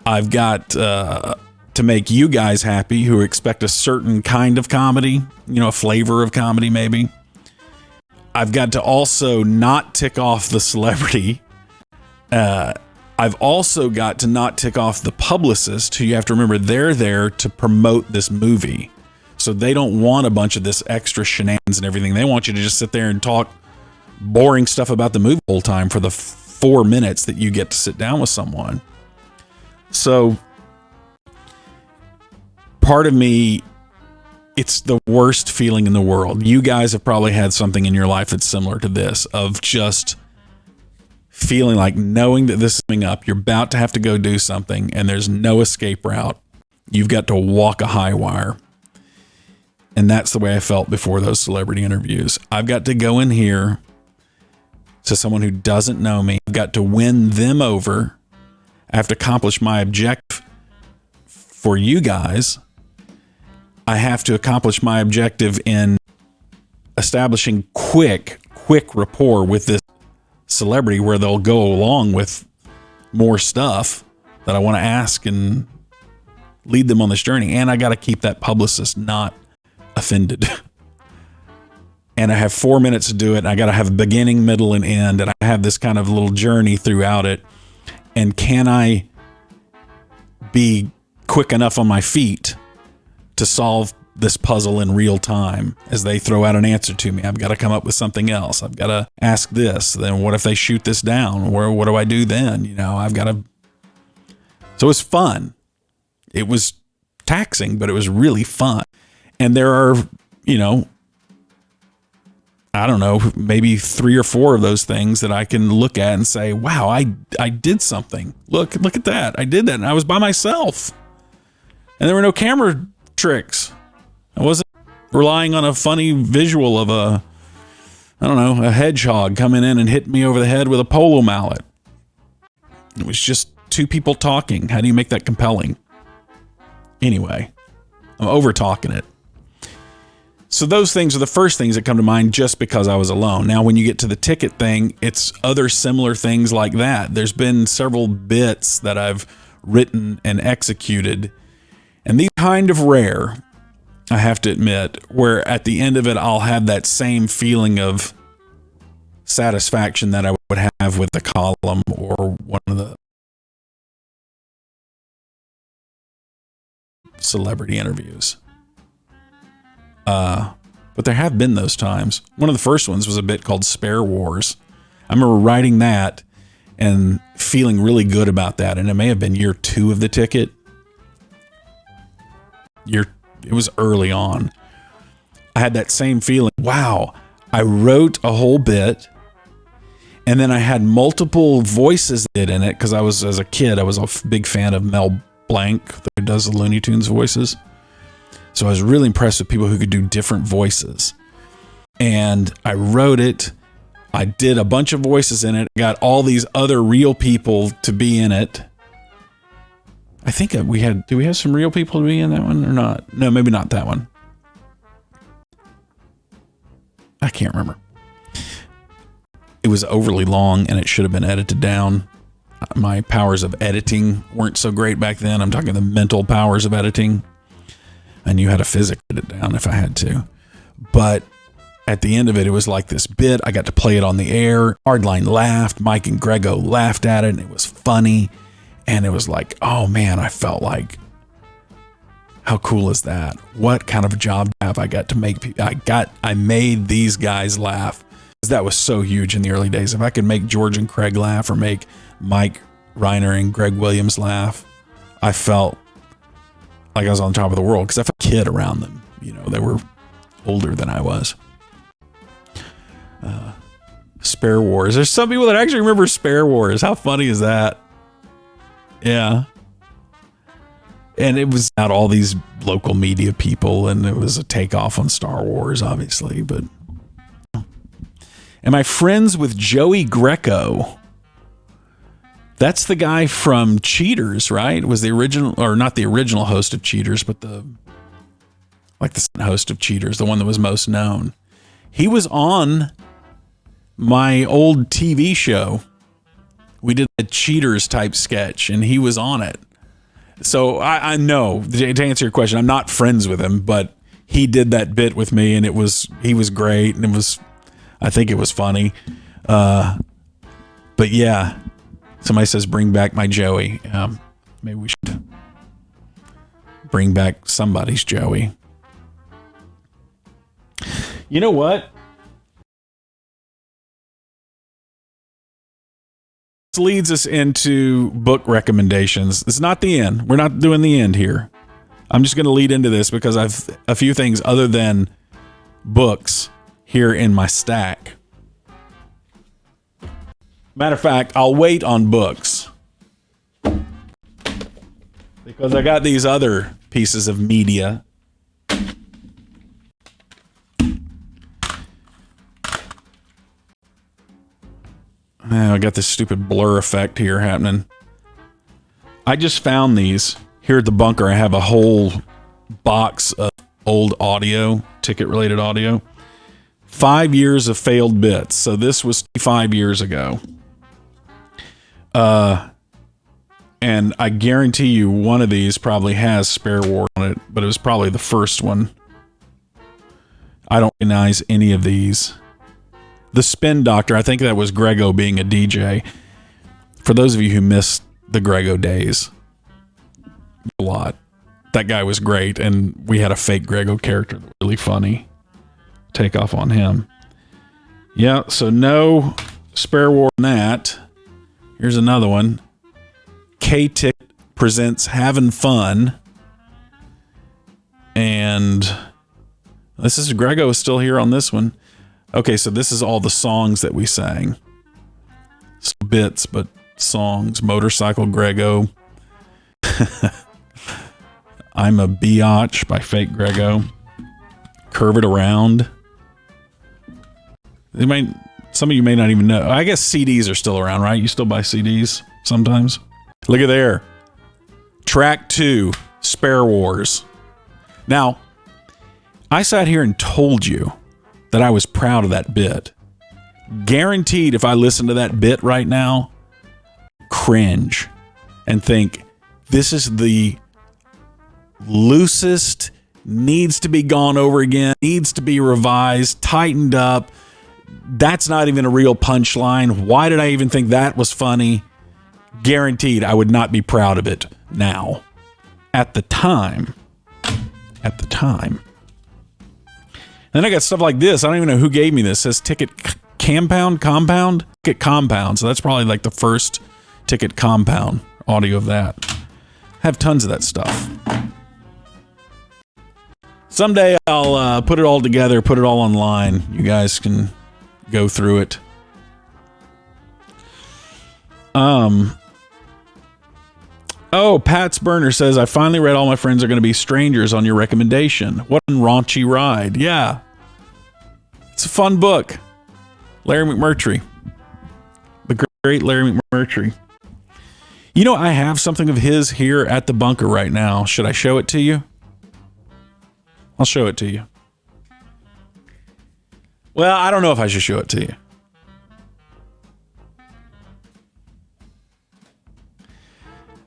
I've got to make you guys happy who expect a certain kind of comedy, a flavor of comedy maybe. I've got to also not tick off the celebrity. I've also got to not tick off the publicist, who you have to remember they're there to promote this movie. So they don't want a bunch of this extra shenanigans and everything. They want you to just sit there and talk boring stuff about the movie the whole time for the 4 minutes that you get to sit down with someone. So part of me, it's the worst feeling in the world. You guys have probably had something in your life that's similar to this, of just feeling like knowing that this is coming up, you're about to have to go do something and there's no escape route. You've got to walk a high wire. And that's the way I felt before those celebrity interviews. I've got to go in here to someone who doesn't know me. I've got to win them over. I have to accomplish my objective for you guys. I have to accomplish my objective in establishing quick rapport with this celebrity where they'll go along with more stuff that I want to ask and lead them on this journey. And I got to keep that publicist not offended. And I have 4 minutes to do it. And I got to have a beginning, middle, and end. And I have this kind of little journey throughout it. And can I be quick enough on my feet to solve this puzzle in real time as they throw out an answer to me? I've got to come up with something else. I've got to ask this. Then what if they shoot this down? What do I do then? I've got to. So it was fun. It was taxing, but it was really fun. And there are, I don't know, maybe 3 or 4 of those things that I can look at and say, wow, I did something. Look at that. I did that. And I was by myself. And there were no camera tricks. I wasn't relying on a funny visual of a hedgehog coming in and hitting me over the head with a polo mallet. It was just 2 people talking. How do you make that compelling? Anyway, I'm over talking it. So those things are the first things that come to mind just because I was alone. Now, when you get to the ticket thing, it's other similar things like that. There's been several bits that I've written and executed, and these are kind of rare, I have to admit, where at the end of it, I'll have that same feeling of satisfaction that I would have with the column or one of the celebrity interviews. But there have been those times. One of the first ones was a bit called Spare Wars. I remember writing that and feeling really good about that. And it may have been year 2 of the ticket. It was early on. I had that same feeling. Wow, I wrote a whole bit. And then I had multiple voices in it because as a kid, I was a big fan of Mel Blanc, who does the Looney Tunes voices. So I was really impressed with people who could do different voices. And I wrote it. I did a bunch of voices in it. Got all these other real people to be in it. I think do we have some real people to be in that one or not? No, maybe not that one. I can't remember. it was overly long and it should have been edited down. My powers of editing weren't so great back then. I'm talking the mental powers of editing. I knew how to physically edit it down if I had to. But at the end of it, it was like this bit. I got to play it on the air. Hardline laughed. Mike and Grego laughed at it, and it was funny. And it was like, oh man, I felt like, how cool is that? What kind of a job have I got to make? I made these guys laugh. That was so huge in the early days. If I could make George and Craig laugh, or make Mike Reiner and Greg Williams laugh, I felt like I was on top of the world, because I felt a kid around them. You know, they were older than I was. Spare Wars. There's some people that actually remember Spare Wars. How funny is that? Yeah. And it was not all these local media people, and it was a takeoff on Star Wars, obviously. But am I friends with Joey Greco? That's the guy from Cheaters, right? Was the original, or not the original host of Cheaters, but the host of Cheaters, the one that was most known. He was on my old TV show. We did a Cheaters type sketch, and he was on it. So I know, to answer your question, I'm not friends with him, but he did that bit with me, and he was great, and I think it was funny. But yeah, somebody says, bring back my Joey. Maybe we should bring back somebody's Joey. You know what? This leads us into book recommendations. It's not the end. We're not doing the end here. I'm just going to lead into this because I've a few things other than books here in my stack. Matter of fact, I'll wait on books because I got these other pieces of media. I got this stupid blur effect here happening. I just found these here at the bunker. I have a whole box of old audio, ticket-related audio. 5 years of failed bits. So this was 5 years ago. And I guarantee you one of these probably has Spare War on it, but it was probably the first one. I don't recognize any of these. The Spin Doctor, I think that was Grego being a DJ. For those of you who missed the Grego days, a lot. That guy was great, and we had a fake Grego character that was really funny. Take off on him. Yeah, so no Spare War on that. Here's another one. K-Tick presents Having Fun. And this is Grego is still here on this one. Okay, so this is all the songs that we sang. Some bits, but songs. Motorcycle Grego. I'm a Biatch by Fake Grego. Curve It Around. Some of you may not even know. I guess CDs are still around, right? You still buy CDs sometimes? Look at there. Track 2, Spare Wars. Now, I sat here and told you that I was proud of that bit. Guaranteed if I listen to that bit right now, cringe and think, this is the loosest, needs to be gone over again, needs to be revised, tightened up. That's not even a real punchline. Why did I even think that was funny? Guaranteed I would not be proud of it now. At the time. Then I got stuff like this. I don't even know who gave me this. It says Ticket Compound? Ticket Compound. So that's probably like the first Ticket Compound audio of that. I have tons of that stuff. Someday I'll put it all together, put it all online. You guys can go through it. Oh, Pat's Burner says, I finally read All My Friends Are Going to Be Strangers on your recommendation. What a raunchy ride. Yeah. It's a fun book. Larry McMurtry. The great Larry McMurtry. You know, I have something of his here at the bunker right now. Should I show it to you? I'll show it to you. Well, I don't know if I should show it to you.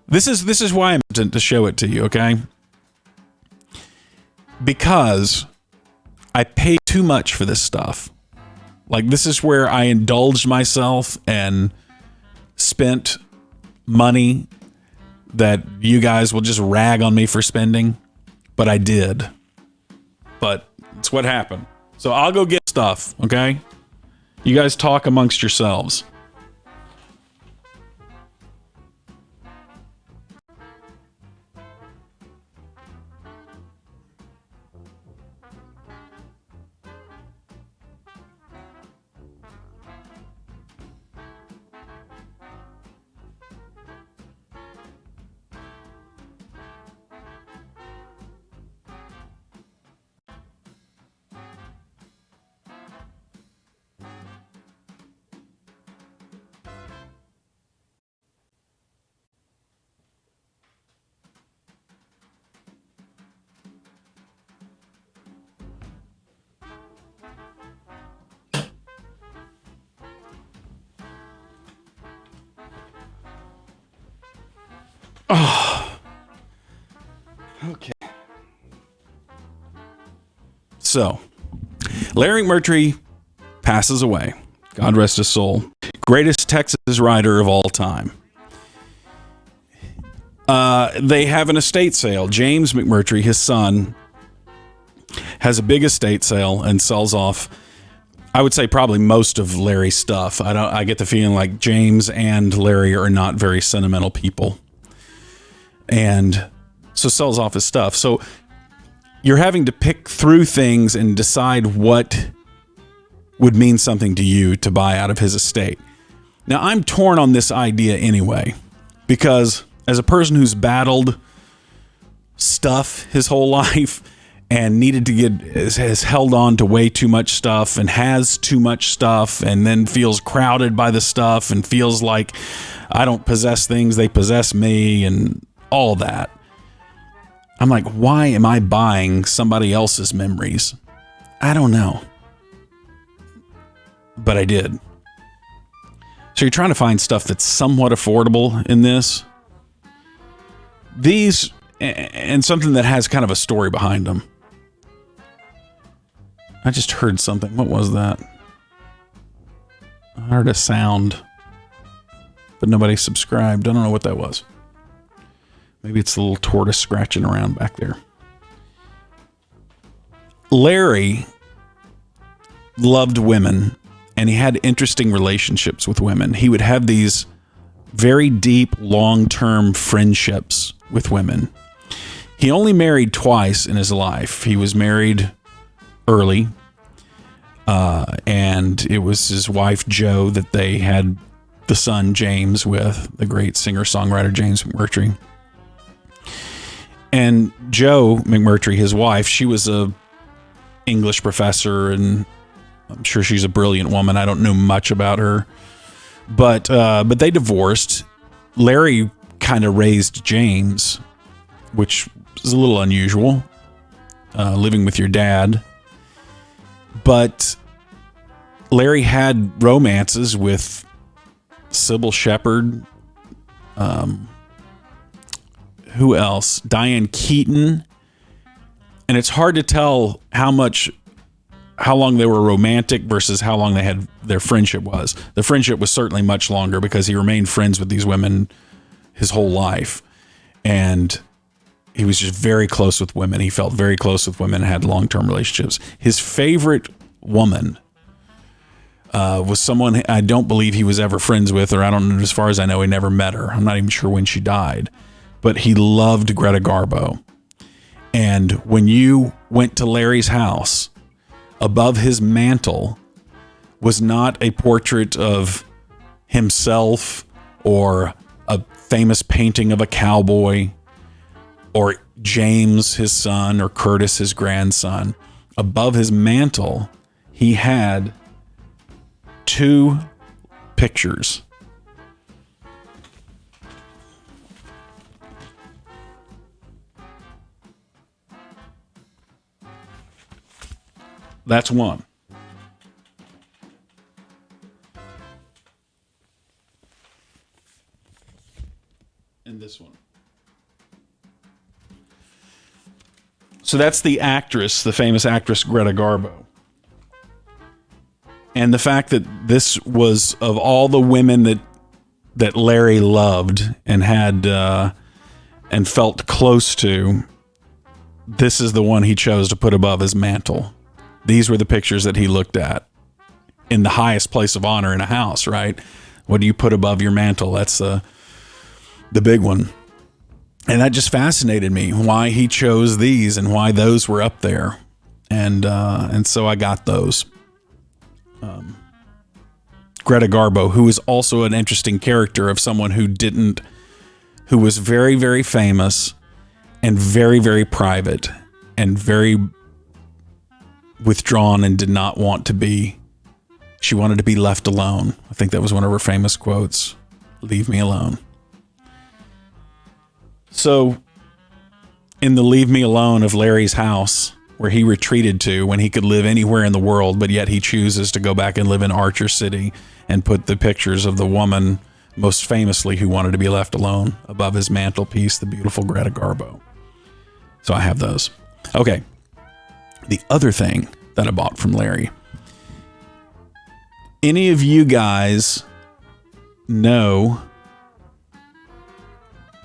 This is why I'm to show it to you, okay? Because I pay too much for this stuff. Like, this is where I indulged myself and spent money that you guys will just rag on me for spending, but I did. But it's what happened. So I'll go get stuff, okay? You guys talk amongst yourselves. Oh. Okay. So, Larry McMurtry passes away. God rest his soul. Greatest Texas rider of all time. They have an estate sale. James McMurtry, his son, has a big estate sale and sells off, I would say, probably most of Larry's stuff. I get the feeling like James and Larry are not very sentimental people. And so sells off his stuff. So you're having to pick through things and decide what would mean something to you to buy out of his estate. Now, I'm torn on this idea anyway, because as a person who's battled stuff his whole life and has held on to way too much stuff and has too much stuff and then feels crowded by the stuff and feels like I don't possess things, they possess me and all that. I'm like, why am I buying somebody else's memories? I don't know. But I did. So you're trying to find stuff that's somewhat affordable in this. These, and something that has kind of a story behind them. I just heard something. What was that? I heard a sound, but nobody subscribed. I don't know what that was. Maybe it's a little tortoise scratching around back there. Larry loved women, and he had interesting relationships with women. He would have these very deep, long-term friendships with women. He only married twice in his life. He was married early, and it was his wife, Jo, that they had the son, James, with, the great singer-songwriter James McMurtry. And Jo McMurtry, his wife, she was a English professor, and I'm sure she's a brilliant woman. I don't know much about her, but they divorced. Larry kind of raised James, which is a little unusual, living with your dad. But Larry had romances with Sybil Shepherd. Who else? Diane Keaton. And it's hard to tell how long they were romantic versus how long their friendship was. The friendship was certainly much longer because he remained friends with these women his whole life. And he was just very close with women. He felt very close with women and had long-term relationships. His favorite woman was someone I don't believe he was ever friends with, or I don't know, as far as I know, he never met her. I'm not even sure when she died. But he loved Greta Garbo. And when you went to Larry's house, above his mantle was not a portrait of himself or a famous painting of a cowboy or James, his son, or Curtis, his grandson. Above his mantle, he had two pictures. That's one. And and this one. So that's the actress, the famous actress Greta Garbo. And the fact that this was, of all the women that Larry loved and had and felt close to, this is the one he chose to put above his mantle. These were the pictures that he looked at in the highest place of honor in a house, right? What do you put above your mantle? That's the big one. And that just fascinated me, why he chose these and why those were up there. And so I got those. Greta Garbo, who is also an interesting character of someone who was very, very famous and very, very private and very withdrawn and did not want to be. She wanted to be left alone. I think that was one of her famous quotes. Leave me alone. So in the leave me alone of Larry's house, where he retreated to when he could live anywhere in the world, but yet he chooses to go back and live in Archer City and put the pictures of the woman most famously who wanted to be left alone above his mantelpiece, the beautiful Greta Garbo. So I have those. Okay. The other thing that I bought from Larry. Any of you guys know,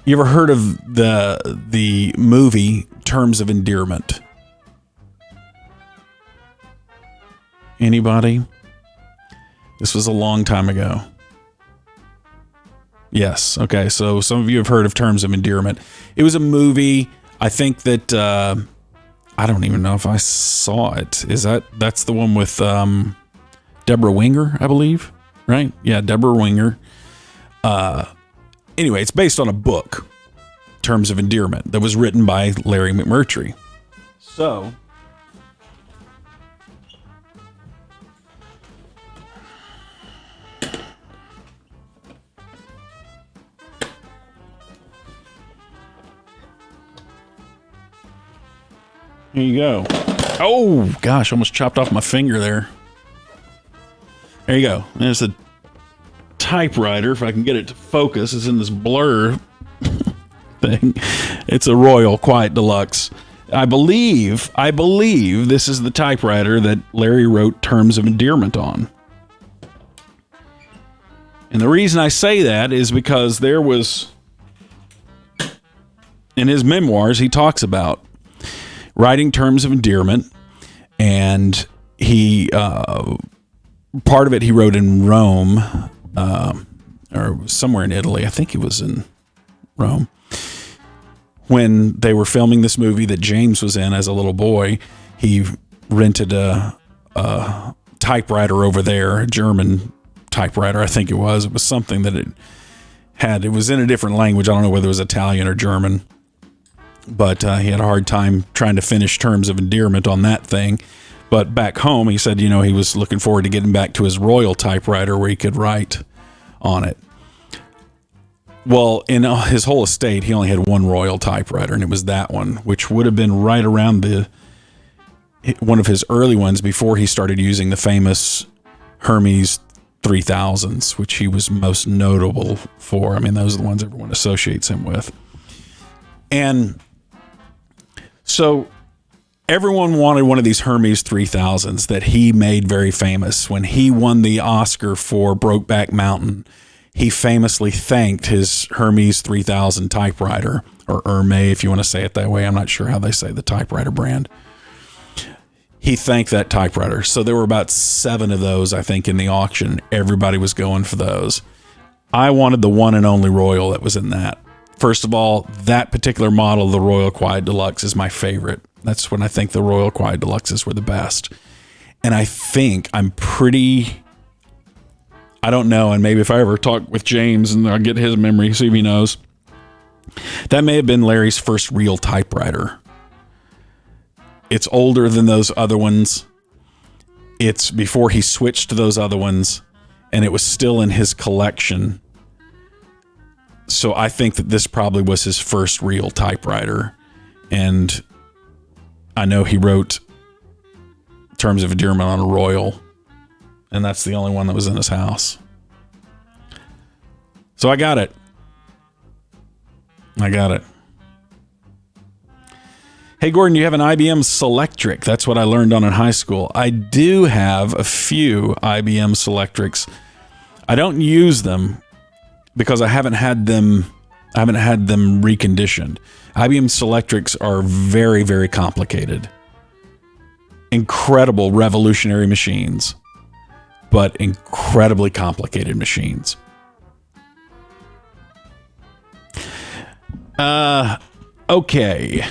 you ever heard of the movie Terms of Endearment? Anybody? This was a long time ago. Yes. Okay. So some of you have heard of Terms of Endearment. It was a movie. I think that I don't even know if I saw it. That's the one with Deborah Winger, I believe, right? Yeah, Deborah Winger. Anyway, it's based on a book, Terms of Endearment, that was written by Larry McMurtry. So here you go. Oh, gosh, almost chopped off my finger there. There you go. There's the typewriter, if I can get it to focus. It's in this blur thing. It's a Royal Quiet Deluxe. I believe this is the typewriter that Larry wrote Terms of Endearment on. And the reason I say that is because there was, in his memoirs, he talks about writing Terms of Endearment, and he part of it he wrote in Rome, or somewhere in Italy. I think he was in Rome when they were filming this movie that James was in as a little boy. He rented a typewriter over there, a German typewriter, I think it was. It was something that it was in a different language. I don't know whether it was Italian or German. But he had a hard time trying to finish Terms of Endearment on that thing. But back home, he said, he was looking forward to getting back to his Royal typewriter where he could write on it. Well, in his whole estate, he only had one Royal typewriter, and it was that one, which would have been right around one of his early ones before he started using the famous Hermes 3000s, which he was most notable for. I mean, those are the ones everyone associates him with. And so everyone wanted one of these Hermes 3000s that he made very famous. When he won the Oscar for Brokeback Mountain, he famously thanked his Hermes 3000 typewriter, or Hermes, if you want to say it that way. I'm not sure how they say the typewriter brand. He thanked that typewriter. So there were about 7 of those, I think, in the auction. Everybody was going for those. I wanted the one and only Royal that was in that. First of all, that particular model, the Royal Quiet Deluxe, is my favorite. That's when I think the Royal Quiet Deluxes were the best. And I don't know, and maybe if I ever talk with James and I'll get his memory, see if he knows, that may have been Larry's first real typewriter. It's older than those other ones. It's before he switched to those other ones, and it was still in his collection. So I think that this probably was his first real typewriter. And I know he wrote Terms of Endearment on a Royal, and that's the only one that was in his house. So I got it. I got it. Hey, Gordon, you have an IBM Selectric. That's what I learned on in high school. I do have a few IBM Selectrics. I don't use them because I haven't had them reconditioned. IBM Selectrics are very, very complicated. Incredible revolutionary machines, but incredibly complicated machines. Okay.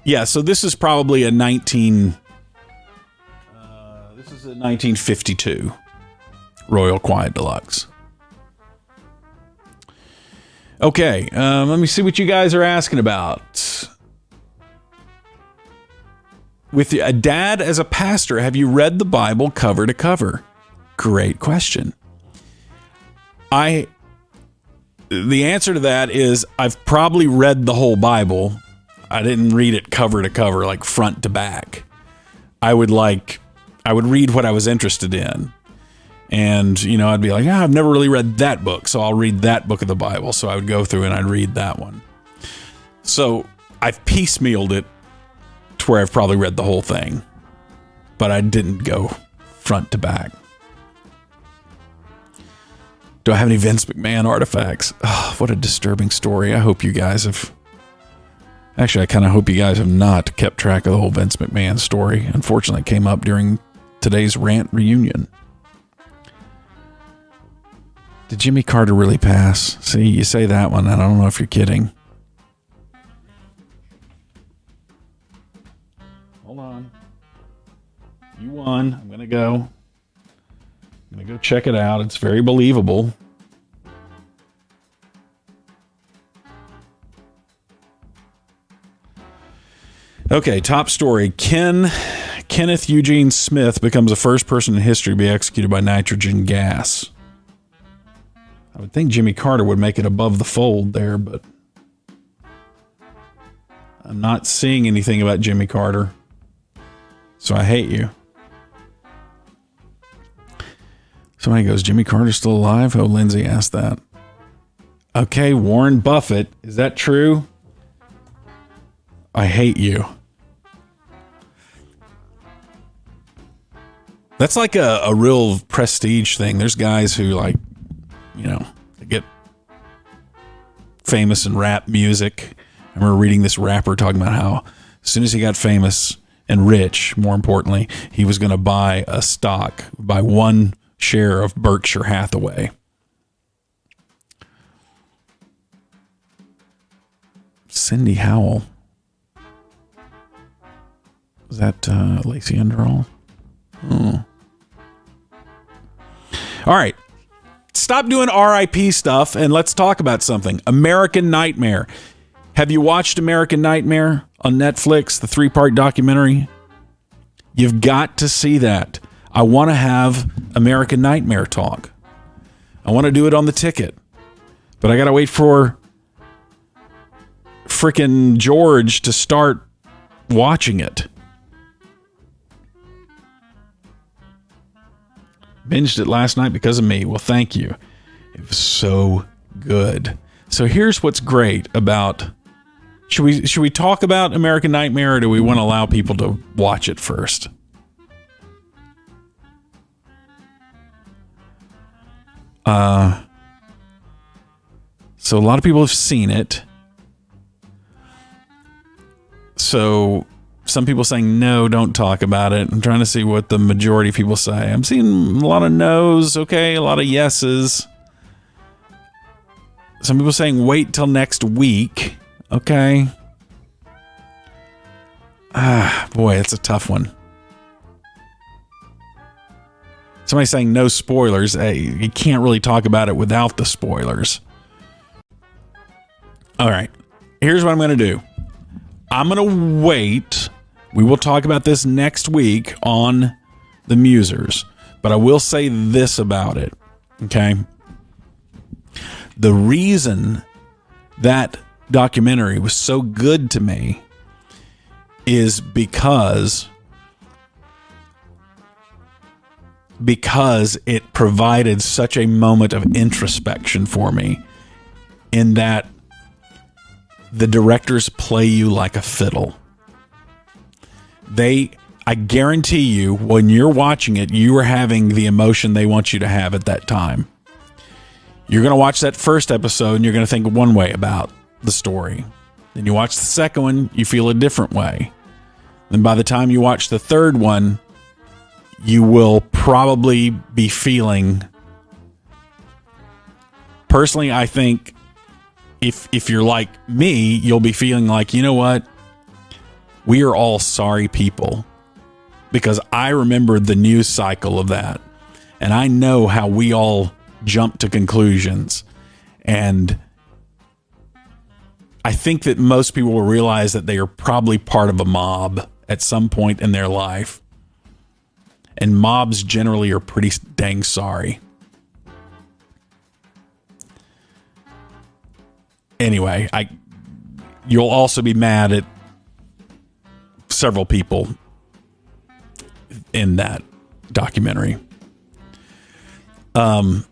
Yeah, so this is probably a 1952 Royal Quiet Deluxe. Okay, let me see what you guys are asking about. With a dad as a pastor, have you read the Bible cover to cover? Great question. The answer to that is I've probably read the whole Bible. I didn't read it cover to cover, like front to back. I would read what I was interested in. And, you know, I'd be like, I've never really read that book, so I'll read that book of the Bible. So I would go through and I'd read that one. So I've piecemealed it to where I've probably read the whole thing, but I didn't go front to back. Do I have any Vince McMahon artifacts? Oh, what a disturbing story. I hope you guys have... Actually, I kind of hope you guys have not kept track of the whole Vince McMahon story. Unfortunately, it came up during today's rant reunion. Did Jimmy Carter really pass? See, you say that one, and I don't know if you're kidding. Hold on. You won. I'm going to go check it out. It's very believable. Okay, top story. Kenneth Eugene Smith becomes the first person in history to be executed by nitrogen gas. I would think Jimmy Carter would make it above the fold there, but I'm not seeing anything about Jimmy Carter. So I hate you. Somebody goes, Jimmy Carter's still alive? Oh, Lindsay asked that. Okay, Warren Buffett. Is that true? I hate you. That's like a real prestige thing. There's guys who, like, you know, they get famous in rap music. I remember reading this rapper talking about how as soon as he got famous and rich, more importantly, he was going to buy a stock, buy one share of Berkshire Hathaway. Cindy Howell. Is that Lacey Underall? Oh. All right. Stop doing RIP stuff and let's talk about something. American Nightmare. Have you watched American Nightmare on Netflix, the 3-part documentary? You've got to see that. I want to have American Nightmare talk. I want to do it on the ticket. But I got to wait for frickin' George to start watching it. Binged it last night because of me. Well, thank you. It was so good. So here's what's great about... Should we talk about American Nightmare, or do we want to allow people to watch it first? So a lot of people have seen it. So some people saying, no, don't talk about it. I'm trying to see what the majority of people say. I'm seeing a lot of no's, okay, a lot of yeses. Some people saying, wait till next week. Okay. Boy, it's a tough one. Somebody saying no spoilers. Hey, you can't really talk about it without the spoilers. All right. Here's what I'm going to do. I'm going to wait. We will talk about this next week on the Musers. But I will say this about it. Okay? The reason that documentary was so good to me is because it provided such a moment of introspection for me, in that the directors play you like a fiddle. I guarantee you, when you're watching it, you are having the emotion they want you to have at that time. You're going to watch that first episode and you're going to think one way about the story. Then you watch the second one, you feel a different way. Then by the time you watch the third one, you will probably be feeling... Personally, I think if you're like me, you'll be feeling like, you know what? We are all sorry people. Because I remember the news cycle of that. And I know how we all jump to conclusions. And I think that most people will realize that they are probably part of a mob at some point in their life. And mobs generally are pretty dang sorry. Anyway, you'll also be mad at several people in that documentary. Okay.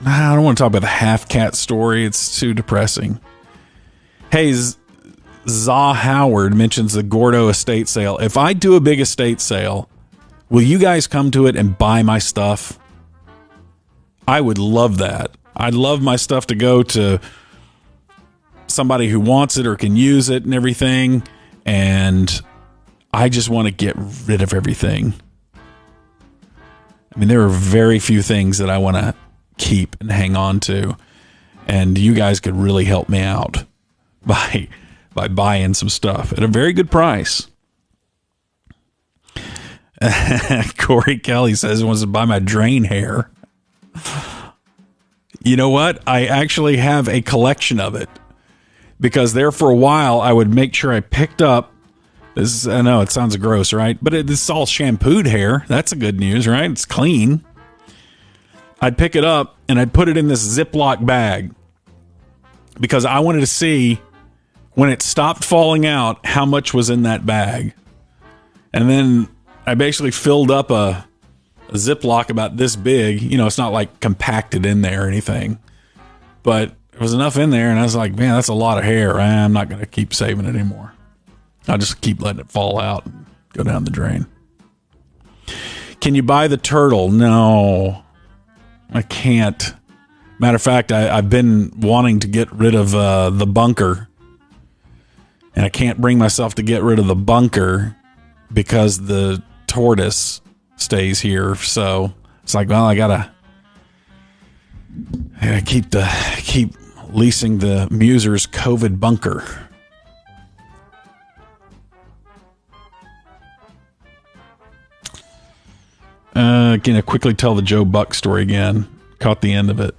I don't want to talk about the half-cat story. It's too depressing. Hey, Zaw Howard mentions the Gordo estate sale. If I do a big estate sale, will you guys come to it and buy my stuff? I would love that. I'd love my stuff to go to somebody who wants it or can use it and everything. And I just want to get rid of everything. I mean, there are very few things that I want to keep and hang on to. And you guys could really help me out by buying some stuff at a very good price. Corey Kelly says he wants to buy my drain hair. You know what? I actually have a collection of it. Because there for a while, I would make sure I picked up this. I know it sounds gross, right? But it's all shampooed hair. That's a good news, right? It's clean. I'd pick it up and I'd put it in this Ziploc bag because I wanted to see when it stopped falling out how much was in that bag. And then I basically filled up a Ziploc about this big. You know, it's not like compacted in there or anything, but there was enough in there, and I was like, man, that's a lot of hair. I'm not going to keep saving it anymore. I'll just keep letting it fall out and go down the drain. Can you buy the turtle? No, I can't. Matter of fact, I've been wanting to get rid of the bunker, and I can't bring myself to get rid of the bunker because the tortoise stays here. So it's like, well, I gotta keep leasing the Muser's COVID bunker. Can I quickly tell the Joe Buck story again? Caught the end of it.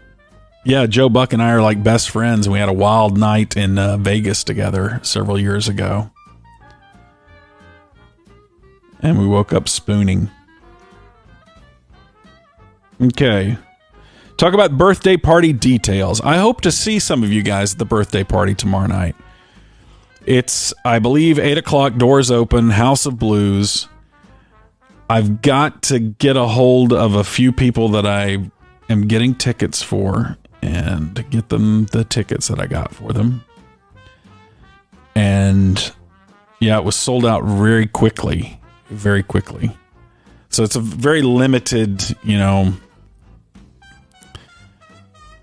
Yeah, Joe Buck and I are like best friends. We had a wild night in Vegas together several years ago. And we woke up spooning. Okay. Talk about birthday party details. I hope to see some of you guys at the birthday party tomorrow night. It's, I believe, 8 o'clock, doors open, House of Blues. I've got to get a hold of a few people that I am getting tickets for and get them the tickets that I got for them. And yeah, it was sold out very quickly. Very quickly. So it's a very limited, you know...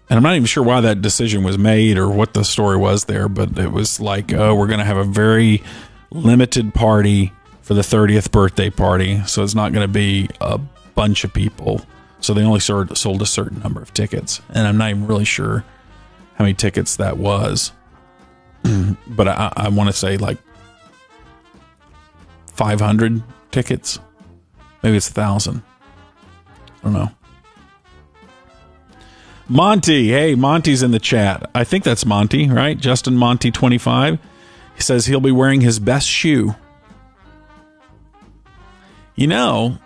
And I'm not even sure why that decision was made or what the story was there, but it was like, oh, we're going to have a very limited party for the 30th birthday party. So it's not going to be a bunch of people. So they only sold a certain number of tickets. And I'm not even really sure how many tickets that was. But I want to say like 500 tickets. Maybe it's 1,000. I don't know. Monty, hey, Monty's in the chat. I think that's Monty, right? Justin Monty 25. He says he'll be wearing his best shoe. You know,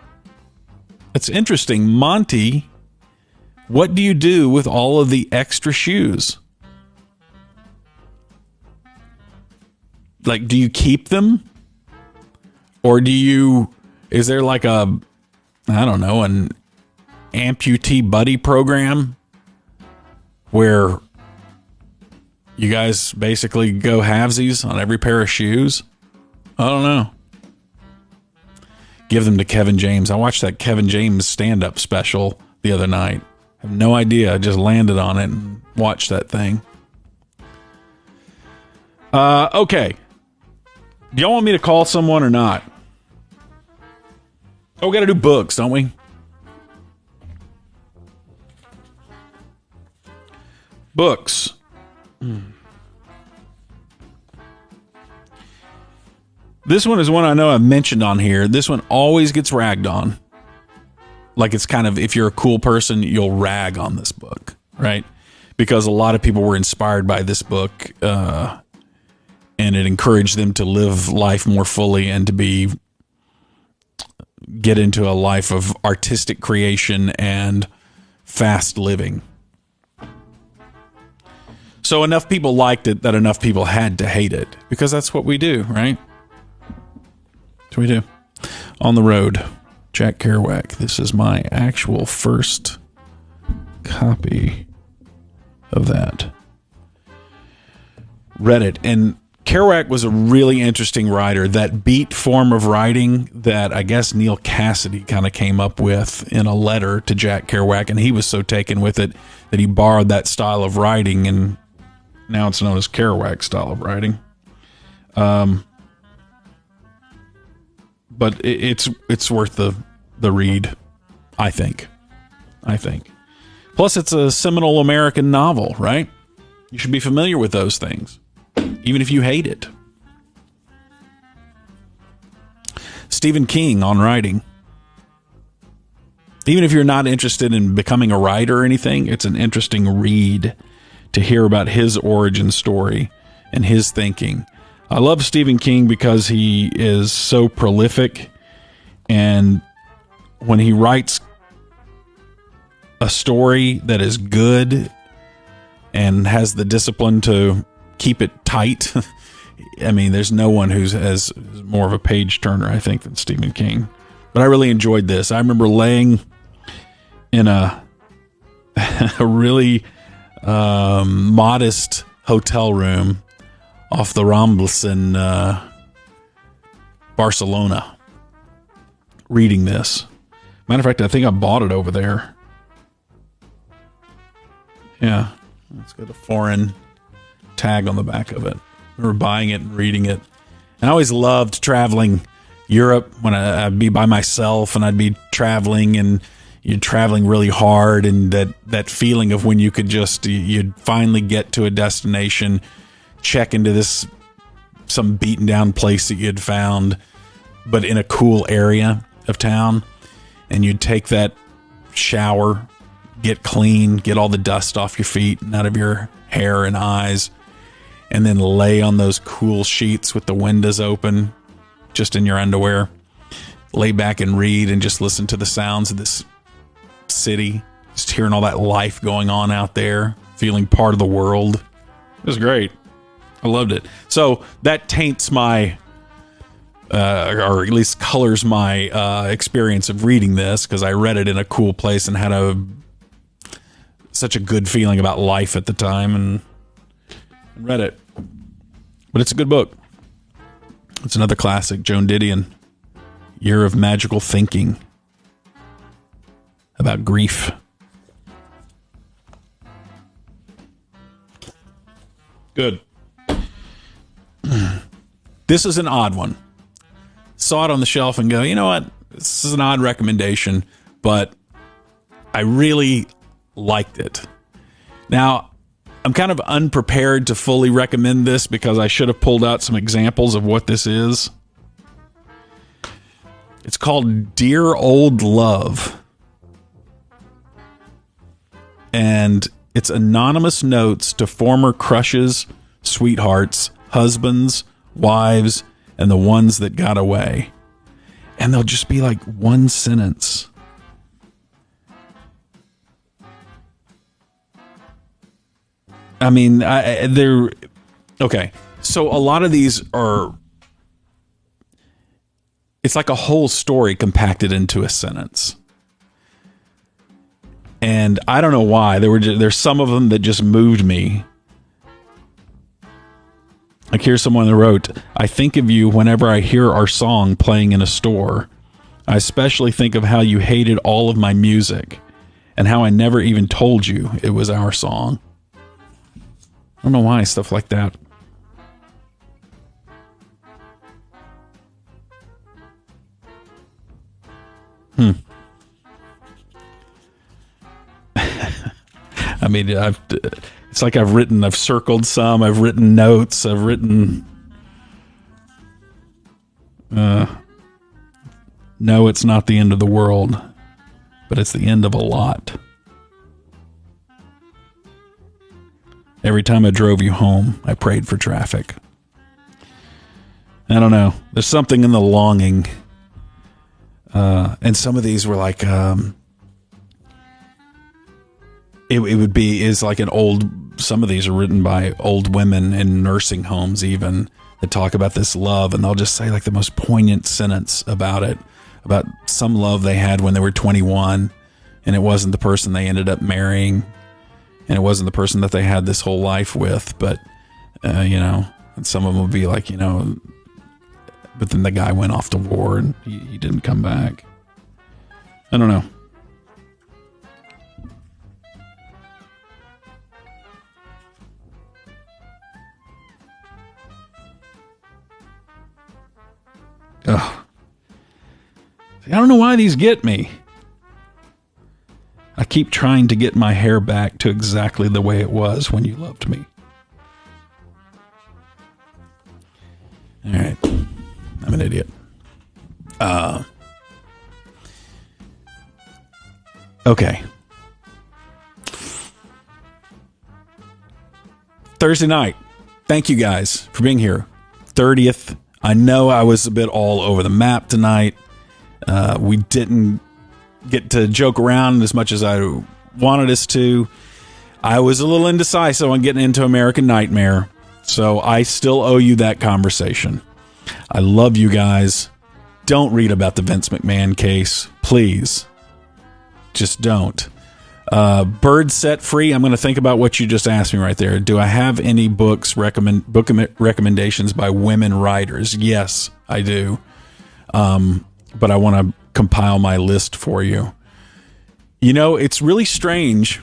it's interesting. Monty, what do you do with all of the extra shoes? Like, do you keep them? Or is there like a, I don't know, an amputee buddy program? Where You guys basically go halvesies on every pair of shoes? I don't know. Give them to Kevin James. I watched that Kevin James stand-up special the other night. I have no idea. I just landed on it and watched that thing. Okay. Do y'all want me to call someone or not? Oh, we got to do books, don't we? Books. This one is one I know I've mentioned on here. This one always gets ragged on. Like it's kind of, if you're a cool person, you'll rag on this book, right? Because a lot of people were inspired by this book, and it encouraged them to live life more fully and to get into a life of artistic creation and fast living. So enough people liked it that enough people had to hate it, because that's what we do, right? That's what we do. On the Road, Jack Kerouac. This is my actual first copy of that. Read it, and Kerouac was a really interesting writer. That beat form of writing that I guess Neil Cassidy kind of came up with in a letter to Jack Kerouac, and he was so taken with it that he borrowed that style of writing, and now it's known as Kerouac style of writing. But it's worth the read, I think. Plus, it's a seminal American novel, right? You should be familiar with those things, even if you hate it. Stephen King on writing. Even if you're not interested in becoming a writer or anything, it's an interesting read to hear about his origin story and his thinking. I love Stephen King because he is so prolific, and when he writes a story that is good and has the discipline to keep it tight, I mean, there's no one who's as more of a page turner, I think, than Stephen King. But I really enjoyed this. I remember laying in a really modest hotel room off the Rambles in Barcelona, reading this. Matter of fact, I think I bought it over there. Yeah, it's got a foreign tag on the back of it. I remember buying it and reading it. And I always loved traveling Europe when I'd be by myself and I'd be traveling, and you're traveling really hard, and that feeling of when you could you'd finally get to a destination, check into some beaten down place that you had found, but in a cool area of town, and you'd take that shower, get clean, get all the dust off your feet and out of your hair and eyes, and then lay on those cool sheets with the windows open, just in your underwear, lay back and read and just listen to the sounds of this city, just hearing all that life going on out there, feeling part of the world. It was great. I loved it. So that taints my, or at least colors my experience of reading this, because I read it in a cool place and had such a good feeling about life at the time, and read it. But it's a good book. It's another classic, Joan Didion, Year of Magical Thinking, about grief. Good. This is an odd one. Saw it on the shelf and go, you know what? This is an odd recommendation, but I really liked it. Now, I'm kind of unprepared to fully recommend this because I should have pulled out some examples of what this is. It's called Dear Old Love. And it's anonymous notes to former crushes, sweethearts, husbands, wives, and the ones that got away. And they'll just be like one sentence. I mean, they're okay. So a lot of these are, it's like a whole story compacted into a sentence. And I don't know why. There's some of them that just moved me. Like here's someone that wrote, I think of you whenever I hear our song playing in a store. I especially think of how you hated all of my music and how I never even told you it was our song. I don't know why, stuff like that. I mean, it's like I've circled some, I've written notes, I've written, no, it's not the end of the world, but it's the end of a lot. Every time I drove you home, I prayed for traffic. I don't know. There's something in the longing. And some of these were like, it would be is like an old, some of these are written by old women in nursing homes even that talk about this love, and they'll just say like the most poignant sentence about it, about some love they had when they were 21 and it wasn't the person they ended up marrying and it wasn't the person that they had this whole life with, but you know, and some of them will be like, you know, but then the guy went off to war and he didn't come back. I don't know. Ugh. I don't know why these get me. I keep trying to get my hair back to exactly the way it was when you loved me. All right. I'm an idiot. Okay. Thursday night. Thank you guys for being here. 30th. I know I was a bit all over the map tonight. We didn't get to joke around as much as I wanted us to. I was a little indecisive on getting into American Nightmare, so I still owe you that conversation. I love you guys. Don't read about the Vince McMahon case, please. Just don't. Bird Set Free. I'm going to think about what you just asked me right there. Do I have any book recommendations by women writers? Yes, I do. But I want to compile my list for you. You know, it's really strange.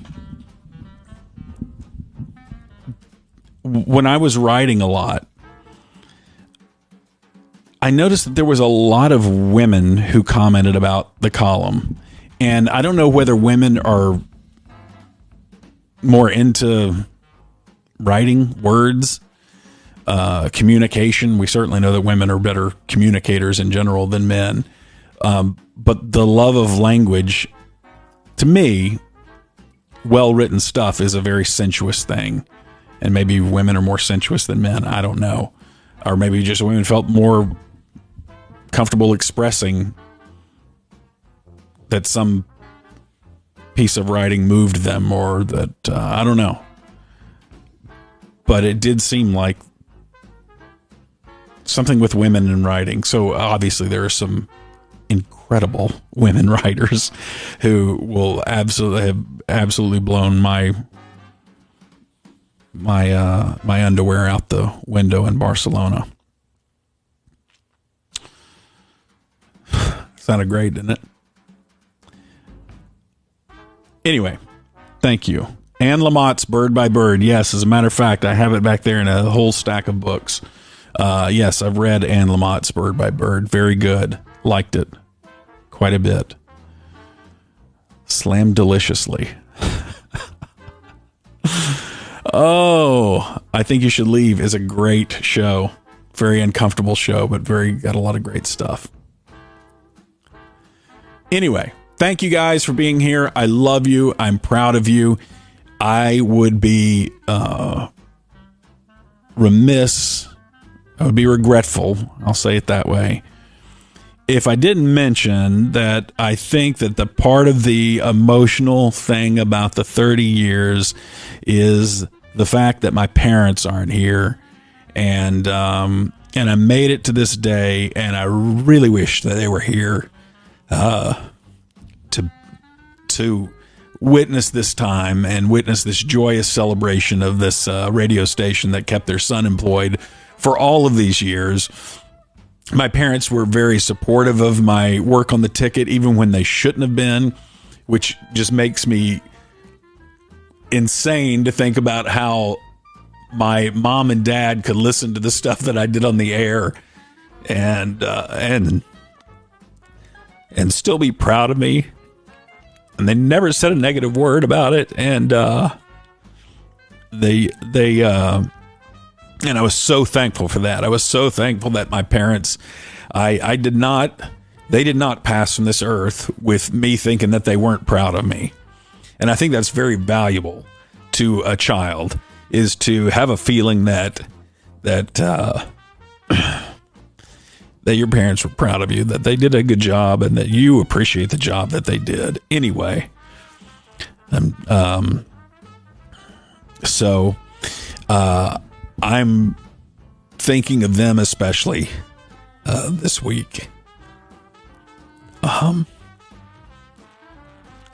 When I was writing a lot, I noticed that there was a lot of women who commented about the column. And I don't know whether women are more into writing words, communication. We certainly know that women are better communicators in general than men. But the love of language, to me, well-written stuff is a very sensuous thing. And maybe women are more sensuous than men. I don't know. Or maybe just women felt more comfortable expressing that some piece of writing moved them, or that, I don't know. But it did seem like something with women in writing. So obviously there are some incredible women writers who will have absolutely blown my underwear out the window in Barcelona. Sounded great, didn't it? Anyway, thank you. Anne Lamott's Bird by Bird. Yes, as a matter of fact, I have it back there in a whole stack of books. Yes, I've read Anne Lamott's Bird by Bird. Very good. Liked it quite a bit. Slammed deliciously. Oh, I Think You Should Leave is a great show. Very uncomfortable show, but got a lot of great stuff. Anyway, thank you guys for being here. I love you. I'm proud of you. I would be remiss. I would be regretful. I'll say it that way. If I didn't mention that I think that the part of the emotional thing about the 30 years is the fact that my parents aren't here. And I made it to this day, and I really wish that they were here to witness this time and witness this joyous celebration of this radio station that kept their son employed for all of these years. My parents were very supportive of my work on the ticket, even when they shouldn't have been, which just makes me insane to think about how my mom and dad could listen to the stuff that I did on the air and still be proud of me. And they never said a negative word about it. And and I was so thankful for that. I was so thankful that my parents, they did not pass from this earth with me thinking that they weren't proud of me. And I think that's very valuable to a child, is to have a feeling that your parents were proud of you, that they did a good job, and that you appreciate the job that they did anyway. So I'm thinking of them especially this week.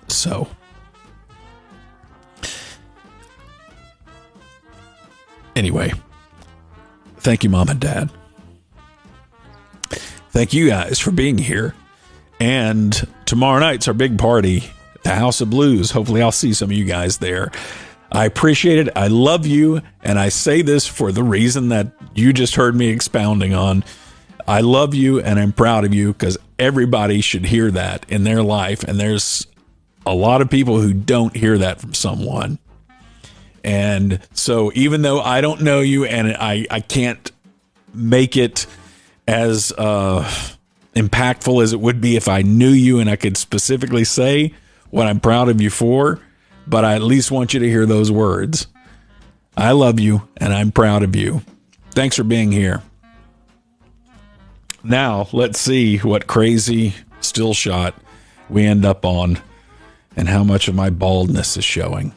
So anyway, thank you, Mom and Dad. Thank you guys for being here. And tomorrow night's our big party at the House of Blues. Hopefully I'll see some of you guys there. I appreciate it. I love you. And I say this for the reason that you just heard me expounding on. I love you and I'm proud of you, because everybody should hear that in their life. And there's a lot of people who don't hear that from someone. And so even though I don't know you and I can't make it as impactful as it would be if I knew you and I could specifically say what I'm proud of you for, but I at least want you to hear those words. I love you and I'm proud of you. Thanks for being here. Now, let's see what crazy still shot we end up on and how much of my baldness is showing.